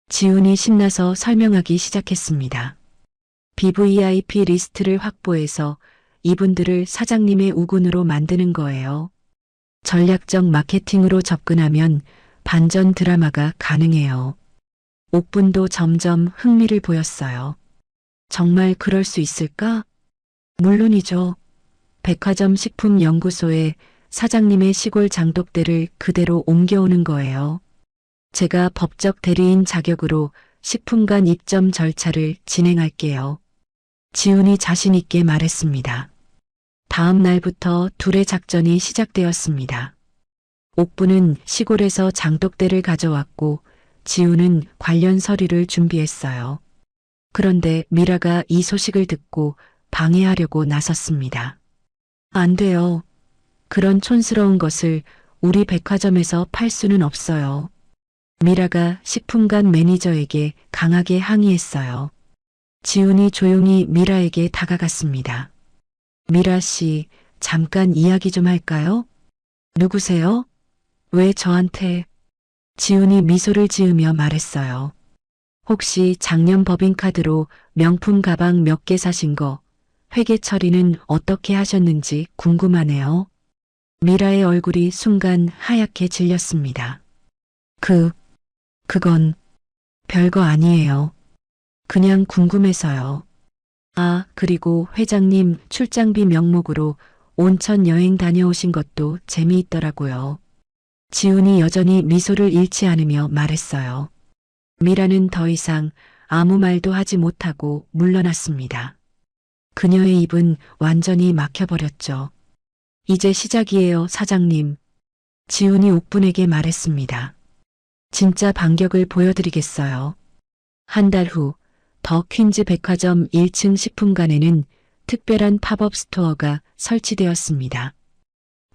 지훈이 신나서 설명하기 시작했습니다. BVIP 리스트를 확보해서 이분들을 사장님의 우군으로 만드는 거예요. 전략적 마케팅으로 접근하면 반전 드라마가 가능해요. 옥분도 점점 흥미를 보였어요. 정말 그럴 수 있을까? 물론이죠. 백화점 식품연구소에 사장님의 시골 장독대를 그대로 옮겨오는 거예요. 제가 법적 대리인 자격으로 식품관 입점 절차를 진행할게요. 지훈이 자신 있게 말했습니다. 다음 날부터 둘의 작전이 시작되었습니다. 옥분은 시골에서 장독대를 가져왔고 지훈은 관련 서류를 준비했어요. 그런데 미라가 이 소식을 듣고 방해하려고 나섰습니다. 안 돼요. 그런 촌스러운 것을 우리 백화점에서 팔 수는 없어요. 미라가 식품관 매니저에게 강하게 항의했어요. 지훈이 조용히 미라에게 다가갔습니다. 미라 씨, 잠깐 이야기 좀 할까요? 누구세요? 왜 저한테? 지훈이 미소를 지으며 말했어요. 혹시 작년 법인카드로 명품 가방 몇 개 사신 거 회계 처리는 어떻게 하셨는지 궁금하네요. 미라의 얼굴이 순간 하얗게 질렸습니다. 그건 별거 아니에요. 그냥 궁금해서요. 아, 그리고 회장님 출장비 명목으로 온천 여행 다녀오신 것도 재미있더라고요. 지훈이 여전히 미소를 잃지 않으며 말했어요. 미라는 더 이상 아무 말도 하지 못하고 물러났습니다. 그녀의 입은 완전히 막혀버렸죠. 이제 시작이에요, 사장님. 지훈이 옥분에게 말했습니다. 진짜 반격을 보여드리겠어요. 한 달 후, 더 퀸즈 백화점 1층 식품관에는 특별한 팝업 스토어가 설치되었습니다.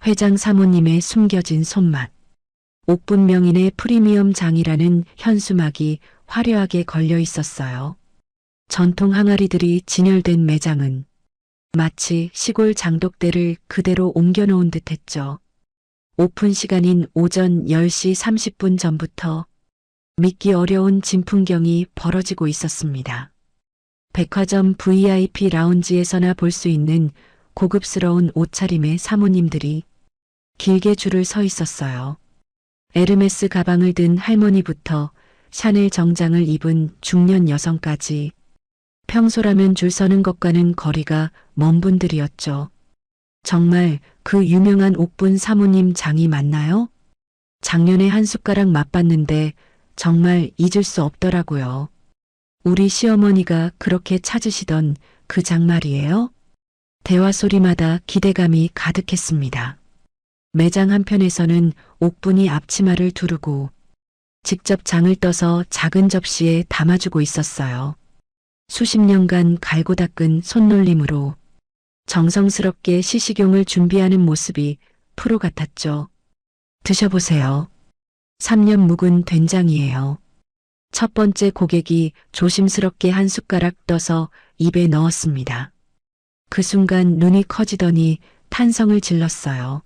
회장 사모님의 숨겨진 손맛. 옥분 명인의 프리미엄 장이라는 현수막이 화려하게 걸려 있었어요. 전통 항아리들이 진열된 매장은 마치 시골 장독대를 그대로 옮겨놓은 듯했죠. 오픈 시간인 오전 10시 30분 전부터 믿기 어려운 진풍경이 벌어지고 있었습니다. 백화점 VIP 라운지에서나 볼 수 있는 고급스러운 옷차림의 사모님들이 길게 줄을 서 있었어요. 에르메스 가방을 든 할머니부터 샤넬 정장을 입은 중년 여성까지 평소라면 줄 서는 것과는 거리가 먼 분들이었죠. 정말 그 유명한 옥분 사모님 장이 맞나요? 작년에 한 숟가락 맛봤는데 정말 잊을 수 없더라고요. 우리 시어머니가 그렇게 찾으시던 그 장 말이에요? 대화 소리마다 기대감이 가득했습니다. 매장 한편에서는 옥분이 앞치마를 두르고 직접 장을 떠서 작은 접시에 담아주고 있었어요. 수십 년간 갈고 닦은 손놀림으로 정성스럽게 시식용을 준비하는 모습이 프로 같았죠. 드셔보세요. 3년 묵은 된장이에요. 첫 번째 고객이 조심스럽게 한 숟가락 떠서 입에 넣었습니다. 그 순간 눈이 커지더니 탄성을 질렀어요.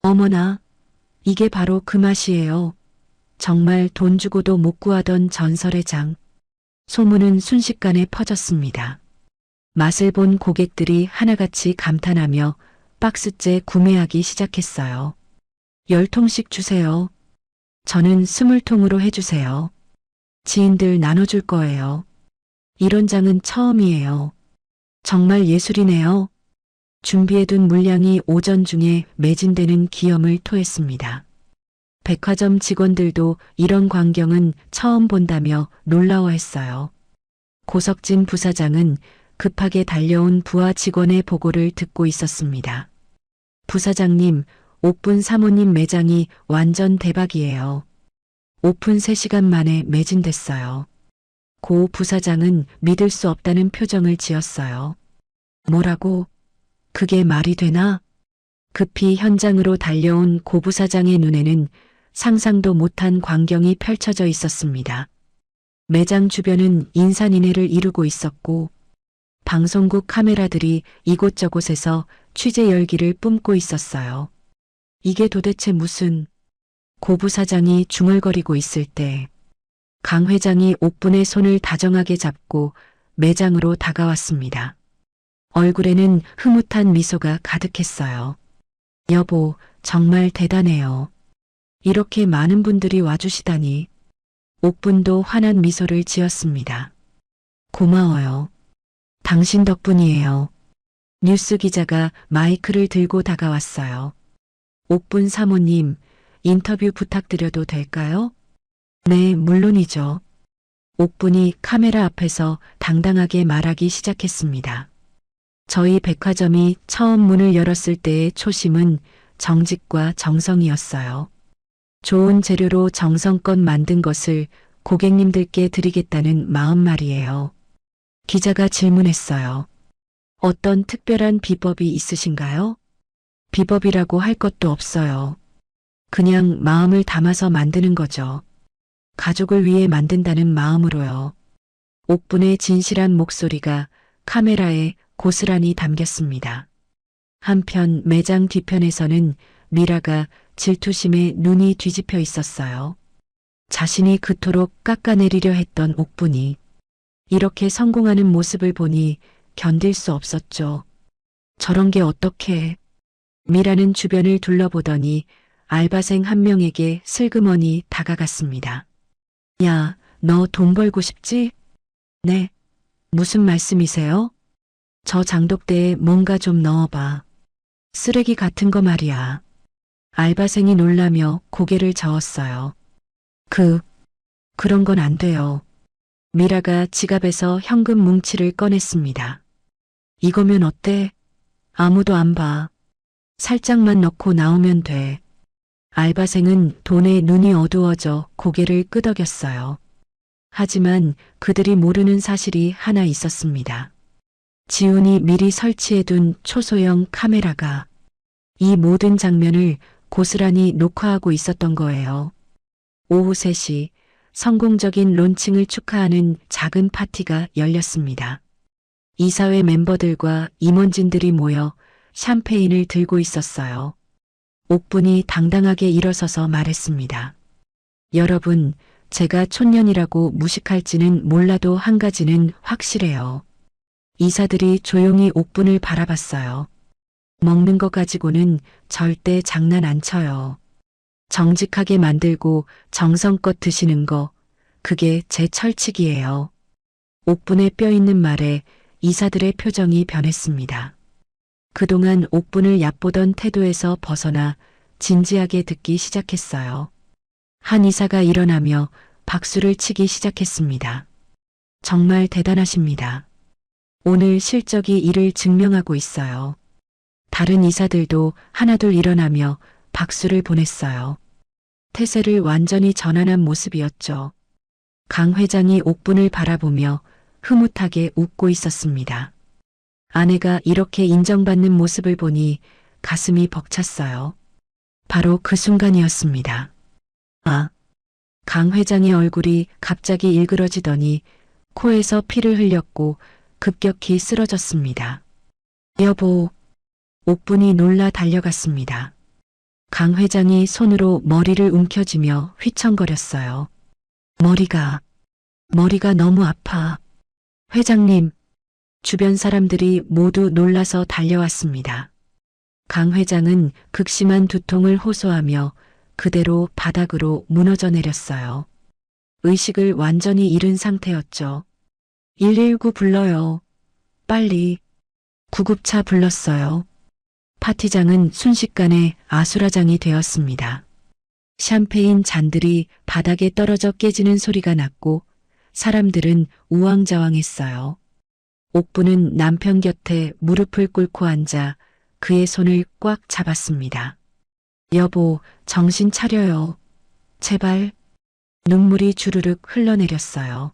어머나, 이게 바로 그 맛이에요. 정말 돈 주고도 못 구하던 전설의 장. 소문은 순식간에 퍼졌습니다. 맛을 본 고객들이 하나같이 감탄하며 박스째 구매하기 시작했어요. 10통씩 주세요. 저는 20통으로 해주세요. 지인들 나눠줄 거예요. 이런 장은 처음이에요. 정말 예술이네요. 준비해둔 물량이 오전 중에 매진되는 기염을 토했습니다. 백화점 직원들도 이런 광경은 처음 본다며 놀라워했어요. 고석진 부사장은 급하게 달려온 부하 직원의 보고를 듣고 있었습니다. 부사장님, 옥분 사모님 매장이 완전 대박이에요. 오픈 3시간 만에 매진됐어요. 고 부사장은 믿을 수 없다는 표정을 지었어요. 뭐라고? 그게 말이 되나? 급히 현장으로 달려온 고 부사장의 눈에는 상상도 못한 광경이 펼쳐져 있었습니다. 매장 주변은 인산인해를 이루고 있었고 방송국 카메라들이 이곳저곳에서 취재 열기를 뿜고 있었어요. 이게 도대체 무슨... 고 부사장이 중얼거리고 있을 때 강 회장이 옥분의 손을 다정하게 잡고 매장으로 다가왔습니다. 얼굴에는 흐뭇한 미소가 가득했어요. 여보, 정말 대단해요. 이렇게 많은 분들이 와주시다니. 옥분도 환한 미소를 지었습니다. 고마워요. 당신 덕분이에요. 뉴스 기자가 마이크를 들고 다가왔어요. 옥분 사모님, 인터뷰 부탁드려도 될까요? 네, 물론이죠. 옥분이 카메라 앞에서 당당하게 말하기 시작했습니다. 저희 백화점이 처음 문을 열었을 때의 초심은 정직과 정성이었어요. 좋은 재료로 정성껏 만든 것을 고객님들께 드리겠다는 마음 말이에요. 기자가 질문했어요. 어떤 특별한 비법이 있으신가요? 비법이라고 할 것도 없어요. 그냥 마음을 담아서 만드는 거죠. 가족을 위해 만든다는 마음으로요. 옥분의 진실한 목소리가 카메라에 고스란히 담겼습니다. 한편 매장 뒤편에서는 미라가 질투심에 눈이 뒤집혀 있었어요. 자신이 그토록 깎아내리려 했던 옥분이 이렇게 성공하는 모습을 보니 견딜 수 없었죠. 저런 게 어떻게... 미라는 주변을 둘러보더니 알바생 한 명에게 슬그머니 다가갔습니다. 야, 너 돈 벌고 싶지? 네. 무슨 말씀이세요? 저 장독대에 뭔가 좀 넣어봐. 쓰레기 같은 거 말이야. 알바생이 놀라며 고개를 저었어요. 그런 건 안 돼요. 미라가 지갑에서 현금 뭉치를 꺼냈습니다. 이거면 어때? 아무도 안 봐. 살짝만 넣고 나오면 돼. 알바생은 돈에 눈이 어두워져 고개를 끄덕였어요. 하지만 그들이 모르는 사실이 하나 있었습니다. 지훈이 미리 설치해둔 초소형 카메라가 이 모든 장면을 고스란히 녹화하고 있었던 거예요. 오후 3시 성공적인 론칭을 축하하는 작은 파티가 열렸습니다. 이사회 멤버들과 임원진들이 모여 샴페인을 들고 있었어요. 옥분이 당당하게 일어서서 말했습니다. 여러분, 제가 촌년이라고 무식할지는 몰라도 한 가지는 확실해요. 이사들이 조용히 옥분을 바라봤어요. 먹는 거 가지고는 절대 장난 안 쳐요. 정직하게 만들고 정성껏 드시는 거, 그게 제 철칙이에요. 옥분의 뼈 있는 말에 이사들의 표정이 변했습니다. 그동안 옥분을 얕보던 태도에서 벗어나 진지하게 듣기 시작했어요. 한 이사가 일어나며 박수를 치기 시작했습니다. 정말 대단하십니다. 오늘 실적이 이를 증명하고 있어요. 다른 이사들도 하나둘 일어나며 박수를 보냈어요. 태세를 완전히 전환한 모습이었죠. 강 회장이 옥분을 바라보며 흐뭇하게 웃고 있었습니다. 아내가 이렇게 인정받는 모습을 보니 가슴이 벅찼어요. 바로 그 순간이었습니다. 아, 강 회장의 얼굴이 갑자기 일그러지더니 코에서 피를 흘렸고 급격히 쓰러졌습니다. 여보, 옥분이 놀라 달려갔습니다. 강 회장이 손으로 머리를 움켜쥐며 휘청거렸어요. 머리가 너무 아파. 회장님, 주변 사람들이 모두 놀라서 달려왔습니다. 강 회장은 극심한 두통을 호소하며 그대로 바닥으로 무너져 내렸어요. 의식을 완전히 잃은 상태였죠. 119 불러요. 빨리. 구급차 불렀어요. 파티장은 순식간에 아수라장이 되었습니다. 샴페인 잔들이 바닥에 떨어져 깨지는 소리가 났고 사람들은 우왕좌왕했어요. 옥부는 남편 곁에 무릎을 꿇고 앉아 그의 손을 꽉 잡았습니다. 여보, 정신 차려요. 제발. 눈물이 주르륵 흘러내렸어요.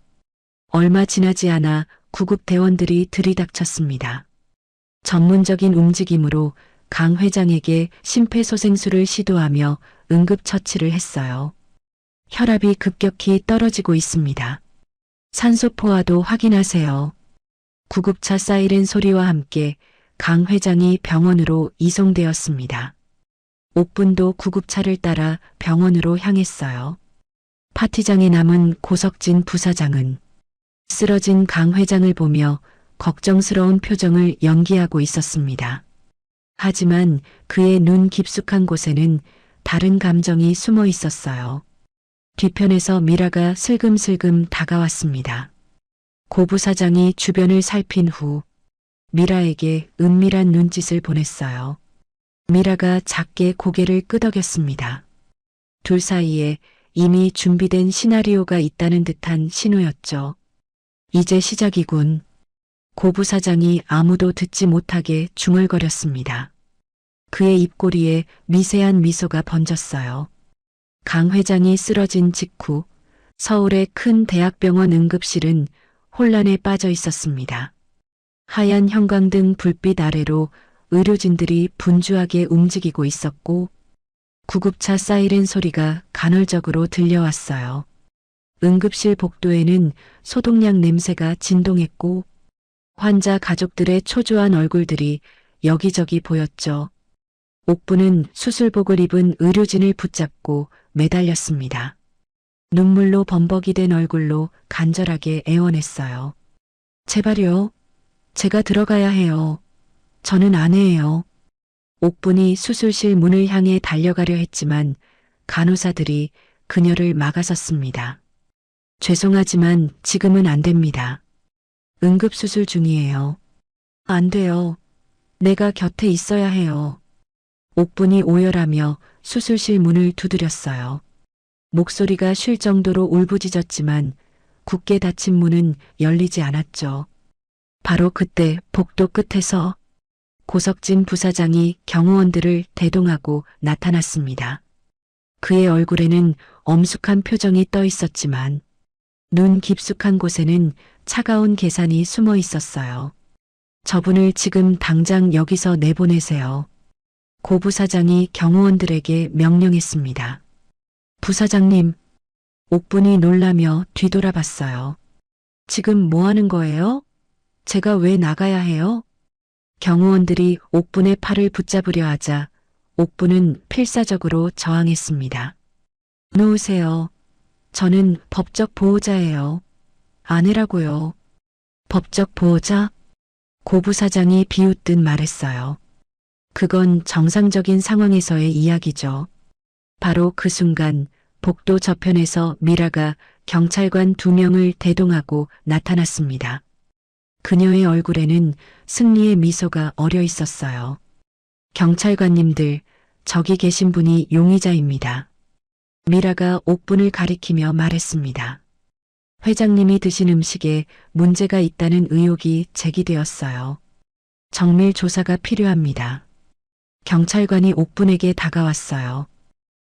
얼마 지나지 않아 구급대원들이 들이닥쳤습니다. 전문적인 움직임으로 강 회장에게 심폐소생술을 시도하며 응급처치를 했어요. 혈압이 급격히 떨어지고 있습니다. 산소포화도 확인하세요. 구급차 사이렌 소리와 함께 강 회장이 병원으로 이송되었습니다. 옥분도 구급차를 따라 병원으로 향했어요. 파티장에 남은 고석진 부사장은 쓰러진 강 회장을 보며 걱정스러운 표정을 연기하고 있었습니다. 하지만 그의 눈 깊숙한 곳에는 다른 감정이 숨어 있었어요. 뒤편에서 미라가 슬금슬금 다가왔습니다. 고 부사장이 주변을 살핀 후 미라에게 은밀한 눈짓을 보냈어요. 미라가 작게 고개를 끄덕였습니다. 둘 사이에 이미 준비된 시나리오가 있다는 듯한 신호였죠. 이제 시작이군. 고 부사장이 아무도 듣지 못하게 중얼거렸습니다. 그의 입꼬리에 미세한 미소가 번졌어요. 강 회장이 쓰러진 직후 서울의 큰 대학병원 응급실은 혼란에 빠져 있었습니다. 하얀 형광등 불빛 아래로 의료진들이 분주하게 움직이고 있었고 구급차 사이렌 소리가 간헐적으로 들려왔어요. 응급실 복도에는 소독약 냄새가 진동했고 환자 가족들의 초조한 얼굴들이 여기저기 보였죠. 옥부는 수술복을 입은 의료진을 붙잡고 매달렸습니다. 눈물로 범벅이 된 얼굴로 간절하게 애원했어요. 제발요. 제가 들어가야 해요. 저는 아내예요. 옥분이 수술실 문을 향해 달려가려 했지만 간호사들이 그녀를 막아섰습니다. 죄송하지만 지금은 안 됩니다. 응급수술 중이에요. 안 돼요. 내가 곁에 있어야 해요. 옥분이 오열하며 수술실 문을 두드렸어요. 목소리가 쉴 정도로 울부짖었지만 굳게 닫힌 문은 열리지 않았죠. 바로 그때 복도 끝에서 고석진 부사장이 경호원들을 대동하고 나타났습니다. 그의 얼굴에는 엄숙한 표정이 떠 있었지만 눈 깊숙한 곳에는 차가운 계산이 숨어 있었어요. 저분을 지금 당장 여기서 내보내세요. 고 부사장이 경호원들에게 명령했습니다. 부사장님, 옥분이 놀라며 뒤돌아봤어요. 지금 뭐 하는 거예요? 제가 왜 나가야 해요? 경호원들이 옥분의 팔을 붙잡으려 하자 옥분은 필사적으로 저항했습니다. 놓으세요. 저는 법적 보호자예요. 아내라고요. 법적 보호자? 고 부사장이 비웃듯 말했어요. 그건 정상적인 상황에서의 이야기죠. 바로 그 순간 복도 저편에서 미라가 경찰관 2명을 대동하고 나타났습니다. 그녀의 얼굴에는 승리의 미소가 어려 있었어요. 경찰관님들, 저기 계신 분이 용의자입니다. 미라가 옥분을 가리키며 말했습니다. 회장님이 드신 음식에 문제가 있다는 의혹이 제기되었어요. 정밀 조사가 필요합니다. 경찰관이 옥분에게 다가왔어요.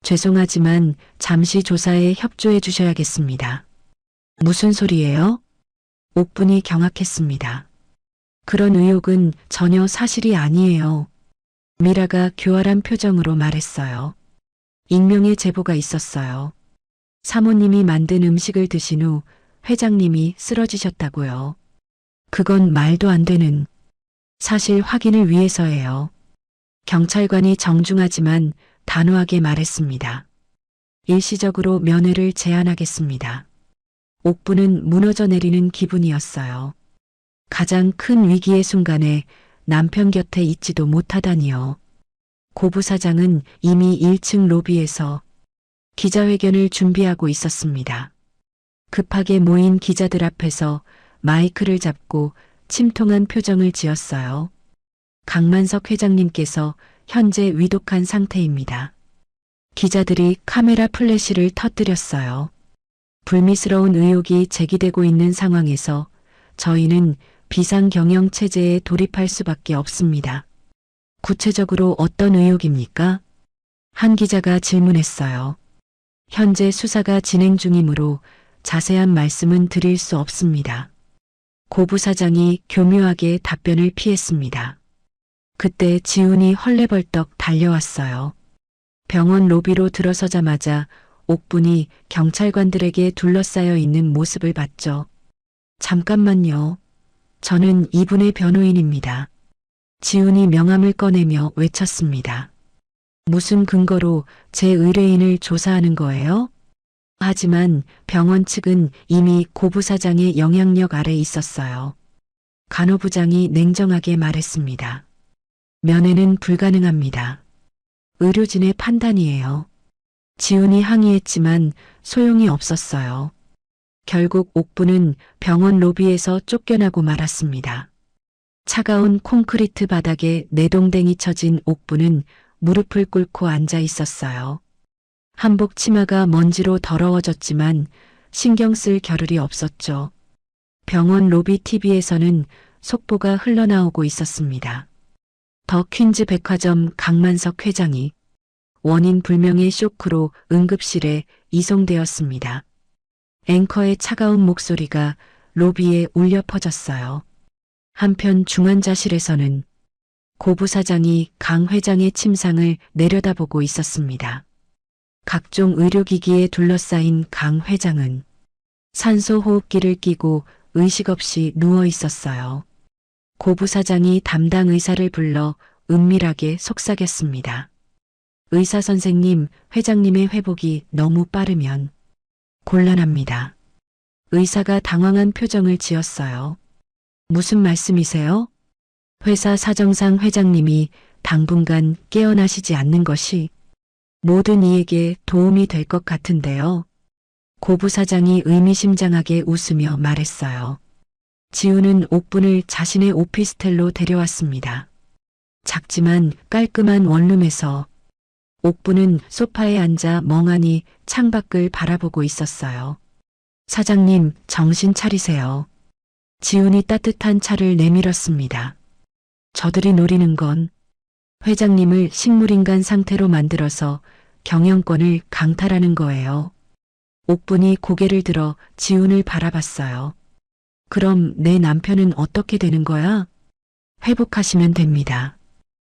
죄송하지만 잠시 조사에 협조해 주셔야겠습니다. 무슨 소리예요? 옥분이 경악했습니다. 그런 의혹은 전혀 사실이 아니에요. 미라가 교활한 표정으로 말했어요. 익명의 제보가 있었어요. 사모님이 만든 음식을 드신 후 회장님이 쓰러지셨다고요. 그건 말도 안 되는 사실 확인을 위해서예요. 경찰관이 정중하지만 단호하게 말했습니다. 일시적으로 면회를 제안하겠습니다. 옥부는 무너져 내리는 기분이었어요. 가장 큰 위기의 순간에 남편 곁에 있지도 못하다니요. 고 부사장은 이미 1층 로비에서 기자회견을 준비하고 있었습니다. 급하게 모인 기자들 앞에서 마이크를 잡고 침통한 표정을 지었어요. 강만석 회장님께서 현재 위독한 상태입니다. 기자들이 카메라 플래시를 터뜨렸어요. 불미스러운 의혹이 제기되고 있는 상황에서 저희는 비상경영 체제에 돌입할 수밖에 없습니다. 구체적으로 어떤 의혹입니까? 한 기자가 질문했어요. 현재 수사가 진행 중이므로 자세한 말씀은 드릴 수 없습니다. 고 부사장이 교묘하게 답변을 피했습니다. 그때 지훈이 헐레벌떡 달려왔어요. 병원 로비로 들어서자마자 옥분이 경찰관들에게 둘러싸여 있는 모습을 봤죠. 잠깐만요. 저는 이분의 변호인입니다. 지훈이 명함을 꺼내며 외쳤습니다. 무슨 근거로 제 의뢰인을 조사하는 거예요? 하지만 병원 측은 이미 고 부사장의 영향력 아래 있었어요. 간호부장이 냉정하게 말했습니다. 면회는 불가능합니다. 의료진의 판단이에요. 지훈이 항의했지만 소용이 없었어요. 결국 옥부는 병원 로비에서 쫓겨나고 말았습니다. 차가운 콘크리트 바닥에 내동댕이 쳐진 옥부는 무릎을 꿇고 앉아 있었어요. 한복 치마가 먼지로 더러워졌지만 신경 쓸 겨를이 없었죠. 병원 로비 TV에서는 속보가 흘러나오고 있었습니다. 더 퀸즈 백화점 강만석 회장이 원인 불명의 쇼크로 응급실에 이송되었습니다. 앵커의 차가운 목소리가 로비에 울려 퍼졌어요. 한편 중환자실에서는 고 부사장이 강 회장의 침상을 내려다보고 있었습니다. 각종 의료기기에 둘러싸인 강 회장은 산소 호흡기를 끼고 의식 없이 누워 있었어요. 고 부사장이 담당 의사를 불러 은밀하게 속삭였습니다. 의사 선생님, 회장님의 회복이 너무 빠르면 곤란합니다. 의사가 당황한 표정을 지었어요. 무슨 말씀이세요? 회사 사정상 회장님이 당분간 깨어나시지 않는 것이 모든 이에게 도움이 될 것 같은데요. 고 부사장이 의미심장하게 웃으며 말했어요. 지훈은 옥분을 자신의 오피스텔로 데려왔습니다. 작지만 깔끔한 원룸에서 옥분은 소파에 앉아 멍하니 창밖을 바라보고 있었어요. 사장님, 정신 차리세요. 지훈이 따뜻한 차를 내밀었습니다. 저들이 노리는 건 회장님을 식물인간 상태로 만들어서 경영권을 강탈하는 거예요. 옥분이 고개를 들어 지훈을 바라봤어요. 그럼 내 남편은 어떻게 되는 거야? 회복하시면 됩니다.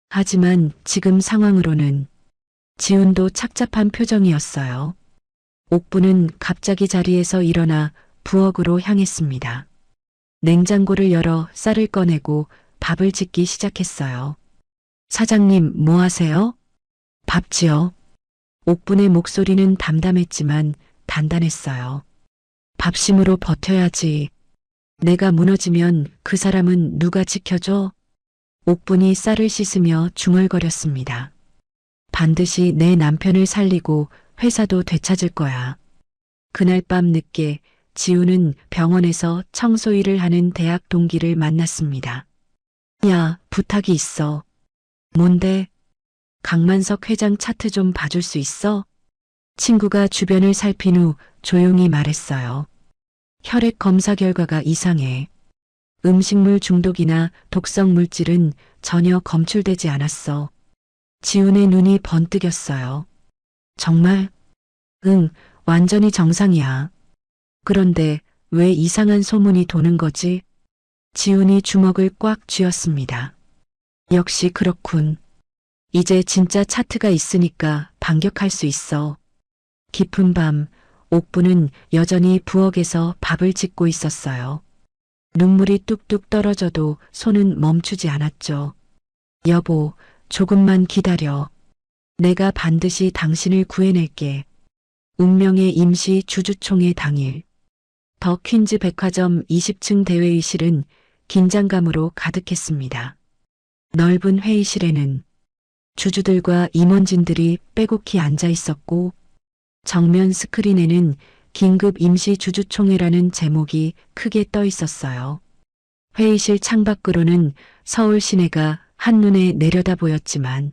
하지만 지금 상황으로는 지훈도 착잡한 표정이었어요. 옥분은 갑자기 자리에서 일어나 부엌으로 향했습니다. 냉장고를 열어 쌀을 꺼내고 밥을 짓기 시작했어요. 사장님, 뭐 하세요? 밥지요. 옥분의 목소리는 담담했지만 단단했어요. 밥심으로 버텨야지. 내가 무너지면 그 사람은 누가 지켜줘? 옥분이 쌀을 씻으며 중얼거렸습니다. 반드시 내 남편을 살리고 회사도 되찾을 거야. 그날 밤 늦게 지우는 병원에서 청소일을 하는 대학 동기를 만났습니다. 야, 부탁이 있어. 뭔데? 강만석 회장 차트 좀 봐줄 수 있어? 친구가 주변을 살핀 후 조용히 말했어요. 혈액 검사 결과가 이상해. 음식물 중독이나 독성 물질은 전혀 검출되지 않았어. 지훈의 눈이 번뜩였어요. 정말? 응, 완전히 정상이야. 그런데 왜 이상한 소문이 도는 거지? 지훈이 주먹을 꽉 쥐었습니다. 역시 그렇군. 이제 진짜 차트가 있으니까 반격할 수 있어. 깊은 밤, 옥부는 여전히 부엌에서 밥을 짓고 있었어요. 눈물이 뚝뚝 떨어져도 손은 멈추지 않았죠. 여보, 조금만 기다려. 내가 반드시 당신을 구해낼게. 운명의 임시 주주총회 당일. 더 퀸즈 백화점 20층 대회의실은 긴장감으로 가득했습니다. 넓은 회의실에는 주주들과 임원진들이 빼곡히 앉아 있었고, 정면 스크린에는 긴급 임시 주주총회라는 제목이 크게 떠 있었어요. 회의실 창밖으로는 서울 시내가 한눈에 내려다 보였지만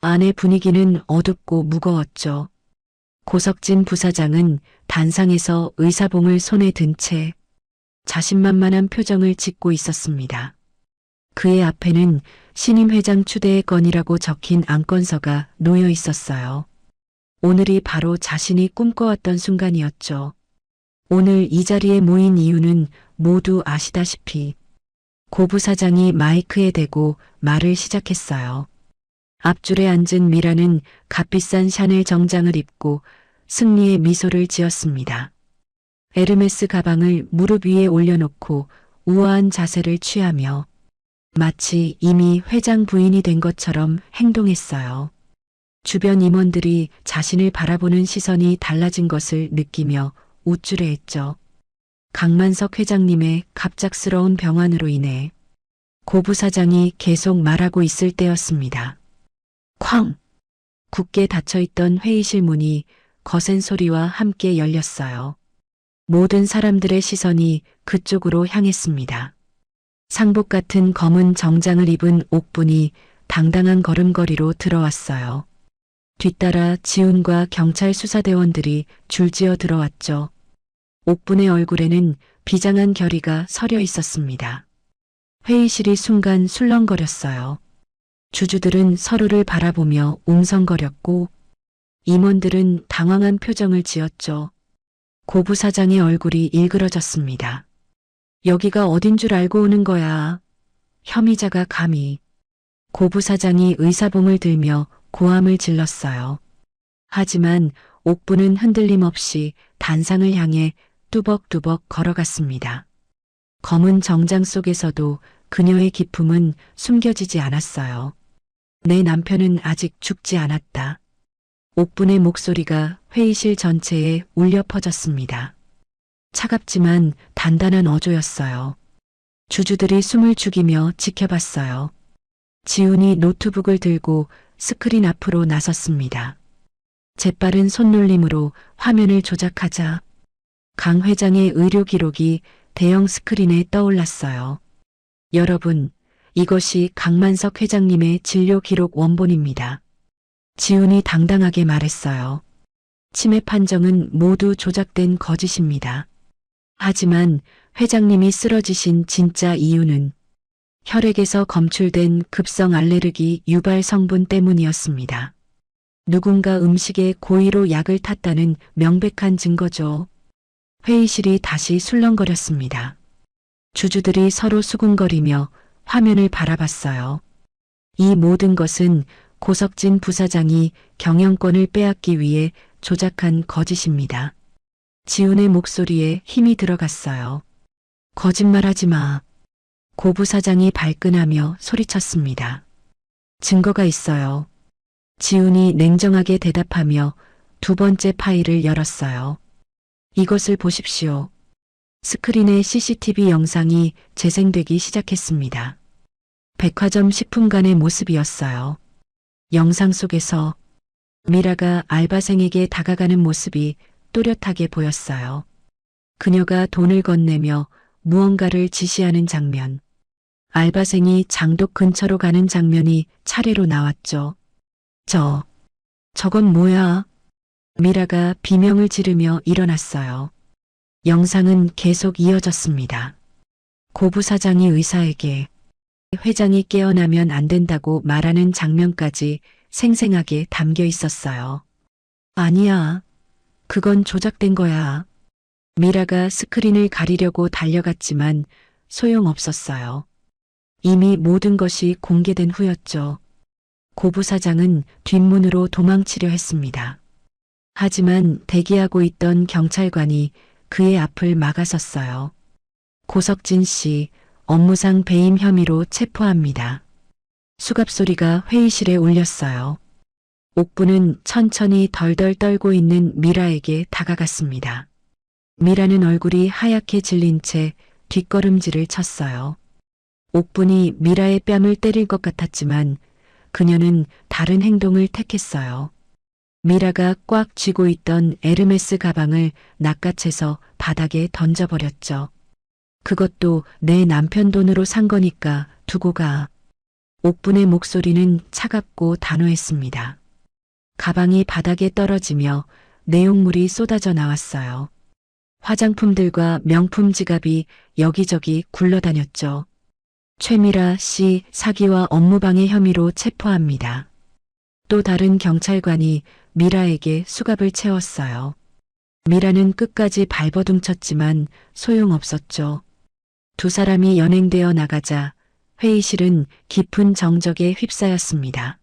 안의 분위기는 어둡고 무거웠죠. 고석진 부사장은 단상에서 의사봉을 손에 든 채 자신만만한 표정을 짓고 있었습니다. 그의 앞에는 신임 회장 추대의 건이라고 적힌 안건서가 놓여 있었어요. 오늘이 바로 자신이 꿈꿔왔던 순간이었죠. 오늘 이 자리에 모인 이유는 모두 아시다시피 고 부사장이 마이크에 대고 말을 시작했어요. 앞줄에 앉은 미라는 값비싼 샤넬 정장을 입고 승리의 미소를 지었습니다. 에르메스 가방을 무릎 위에 올려놓고 우아한 자세를 취하며 마치 이미 회장 부인이 된 것처럼 행동했어요. 주변 임원들이 자신을 바라보는 시선이 달라진 것을 느끼며 우쭐해했죠. 강만석 회장님의 갑작스러운 병환으로 인해 고 부사장이 계속 말하고 있을 때였습니다. 쾅! 굳게 닫혀있던 회의실 문이 거센 소리와 함께 열렸어요. 모든 사람들의 시선이 그쪽으로 향했습니다. 상복 같은 검은 정장을 입은 옥분이 당당한 걸음걸이로 들어왔어요. 뒤따라 지훈과 경찰 수사대원들이 줄지어 들어왔죠. 옥분의 얼굴에는 비장한 결의가 서려 있었습니다. 회의실이 순간 술렁거렸어요. 주주들은 서로를 바라보며 웅성거렸고 임원들은 당황한 표정을 지었죠. 고 부사장의 얼굴이 일그러졌습니다. 여기가 어딘 줄 알고 오는 거야. 혐의자가 감히. 고 부사장이 의사봉을 들며 고함을 질렀어요. 하지만 옥부는 흔들림 없이 단상을 향해 뚜벅뚜벅 걸어갔습니다. 검은 정장 속에서도 그녀의 기품은 숨겨지지 않았어요. 내 남편은 아직 죽지 않았다. 옥분의 목소리가 회의실 전체에 울려 퍼졌습니다. 차갑지만 단단한 어조였어요. 주주들이 숨을 죽이며 지켜봤어요. 지훈이 노트북을 들고 스크린 앞으로 나섰습니다. 재빠른 손놀림으로 화면을 조작하자 강 회장의 의료 기록이 대형 스크린에 떠올랐어요. 여러분, 이것이 강만석 회장님의 진료 기록 원본입니다. 지훈이 당당하게 말했어요. 치매 판정은 모두 조작된 거짓입니다. 하지만 회장님이 쓰러지신 진짜 이유는 혈액에서 검출된 급성 알레르기 유발 성분 때문이었습니다. 누군가 음식에 고의로 약을 탔다는 명백한 증거죠. 회의실이 다시 술렁거렸습니다. 주주들이 서로 수군거리며 화면을 바라봤어요. 이 모든 것은 고석진 부사장이 경영권을 빼앗기 위해 조작한 거짓입니다. 지훈의 목소리에 힘이 들어갔어요. 거짓말하지 마. 고 부사장이 발끈하며 소리쳤습니다. 증거가 있어요. 지훈이 냉정하게 대답하며 두 번째 파일을 열었어요. 이것을 보십시오. 스크린에 CCTV 영상이 재생되기 시작했습니다. 백화점 10분간의 모습이었어요. 영상 속에서 미라가 알바생에게 다가가는 모습이 또렷하게 보였어요. 그녀가 돈을 건네며 무언가를 지시하는 장면. 알바생이 장독 근처로 가는 장면이 차례로 나왔죠. 저건 뭐야? 미라가 비명을 지르며 일어났어요. 영상은 계속 이어졌습니다. 고부 사장이 의사에게 회장이 깨어나면 안 된다고 말하는 장면까지 생생하게 담겨 있었어요. 아니야. 그건 조작된 거야. 미라가 스크린을 가리려고 달려갔지만 소용없었어요. 이미 모든 것이 공개된 후였죠. 고부 사장은 뒷문으로 도망치려 했습니다. 하지만 대기하고 있던 경찰관이 그의 앞을 막아섰어요. 고석진 씨, 업무상 배임 혐의로 체포합니다. 수갑 소리가 회의실에 울렸어요. 옥부는 천천히 덜덜 떨고 있는 미라에게 다가갔습니다. 미라는 얼굴이 하얗게 질린 채 뒷걸음질을 쳤어요. 옥분이 미라의 뺨을 때릴 것 같았지만 그녀는 다른 행동을 택했어요. 미라가 꽉 쥐고 있던 에르메스 가방을 낚아채서 바닥에 던져버렸죠. 그것도 내 남편 돈으로 산 거니까 두고 가. 옥분의 목소리는 차갑고 단호했습니다. 가방이 바닥에 떨어지며 내용물이 쏟아져 나왔어요. 화장품들과 명품 지갑이 여기저기 굴러다녔죠. 최미라 씨 사기와 업무방해 혐의로 체포합니다. 또 다른 경찰관이 미라에게 수갑을 채웠어요. 미라는 끝까지 발버둥쳤지만 소용없었죠. 두 사람이 연행되어 나가자 회의실은 깊은 정적에 휩싸였습니다.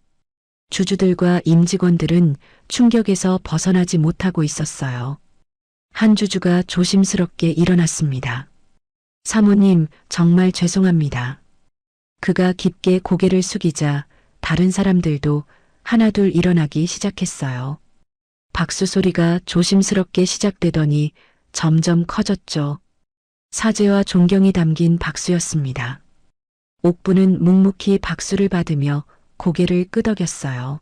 주주들과 임직원들은 충격에서 벗어나지 못하고 있었어요. 한 주주가 조심스럽게 일어났습니다. 사모님, 정말 죄송합니다. 그가 깊게 고개를 숙이자 다른 사람들도 하나둘 일어나기 시작했어요. 박수 소리가 조심스럽게 시작되더니 점점 커졌죠. 사죄와 존경이 담긴 박수였습니다. 옥부는 묵묵히 박수를 받으며 고개를 끄덕였어요.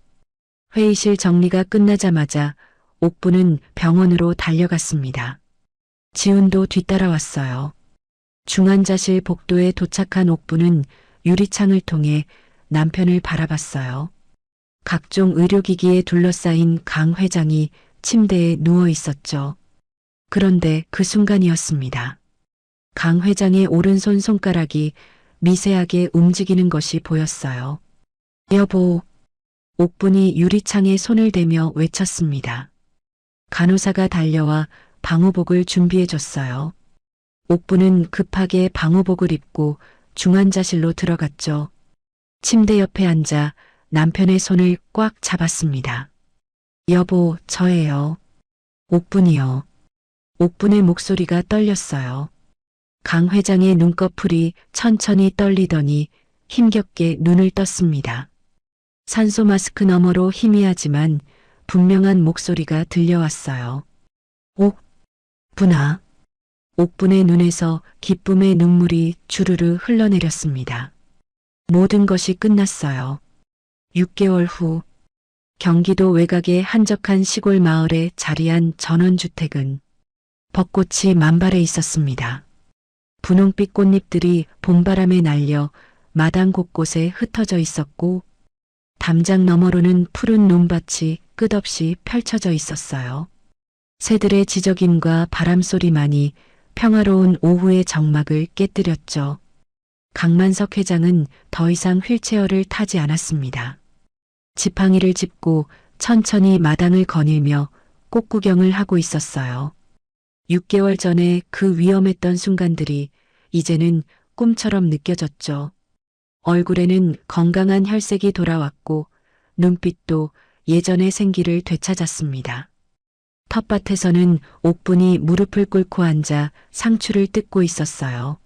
회의실 정리가 끝나자마자 옥부는 병원으로 달려갔습니다. 지훈도 뒤따라왔어요. 중환자실 복도에 도착한 옥부는 유리창을 통해 남편을 바라봤어요. 각종 의료기기에 둘러싸인 강 회장이 침대에 누워 있었죠. 그런데 그 순간이었습니다. 강 회장의 오른손 손가락이 미세하게 움직이는 것이 보였어요. 여보, 옥분이 유리창에 손을 대며 외쳤습니다. 간호사가 달려와 방호복을 준비해줬어요. 옥분은 급하게 방호복을 입고 중환자실로 들어갔죠. 침대 옆에 앉아 남편의 손을 꽉 잡았습니다. 여보, 저예요. 옥분이요. 옥분의 목소리가 떨렸어요. 강 회장의 눈꺼풀이 천천히 떨리더니 힘겹게 눈을 떴습니다. 산소 마스크 너머로 희미하지만 분명한 목소리가 들려왔어요. 옥분아. 옥분의 눈에서 기쁨의 눈물이 주르르 흘러내렸습니다. 모든 것이 끝났어요. 6개월 후 경기도 외곽의 한적한 시골 마을에 자리한 전원주택은 벚꽃이 만발해 있었습니다. 분홍빛 꽃잎들이 봄바람에 날려 마당 곳곳에 흩어져 있었고 담장 너머로는 푸른 논밭이 끝없이 펼쳐져 있었어요. 새들의 지저귐과 바람소리만이 평화로운 오후의 정막을 깨뜨렸죠. 강만석 회장은 더 이상 휠체어를 타지 않았습니다. 지팡이를 짚고 천천히 마당을 거닐며 꽃 구경을 하고 있었어요. 6개월 전에 그 위험했던 순간들이 이제는 꿈처럼 느껴졌죠. 얼굴에는 건강한 혈색이 돌아왔고 눈빛도 예전의 생기를 되찾았습니다. 텃밭에서는 옥분이 무릎을 꿇고 앉아 상추를 뜯고 있었어요.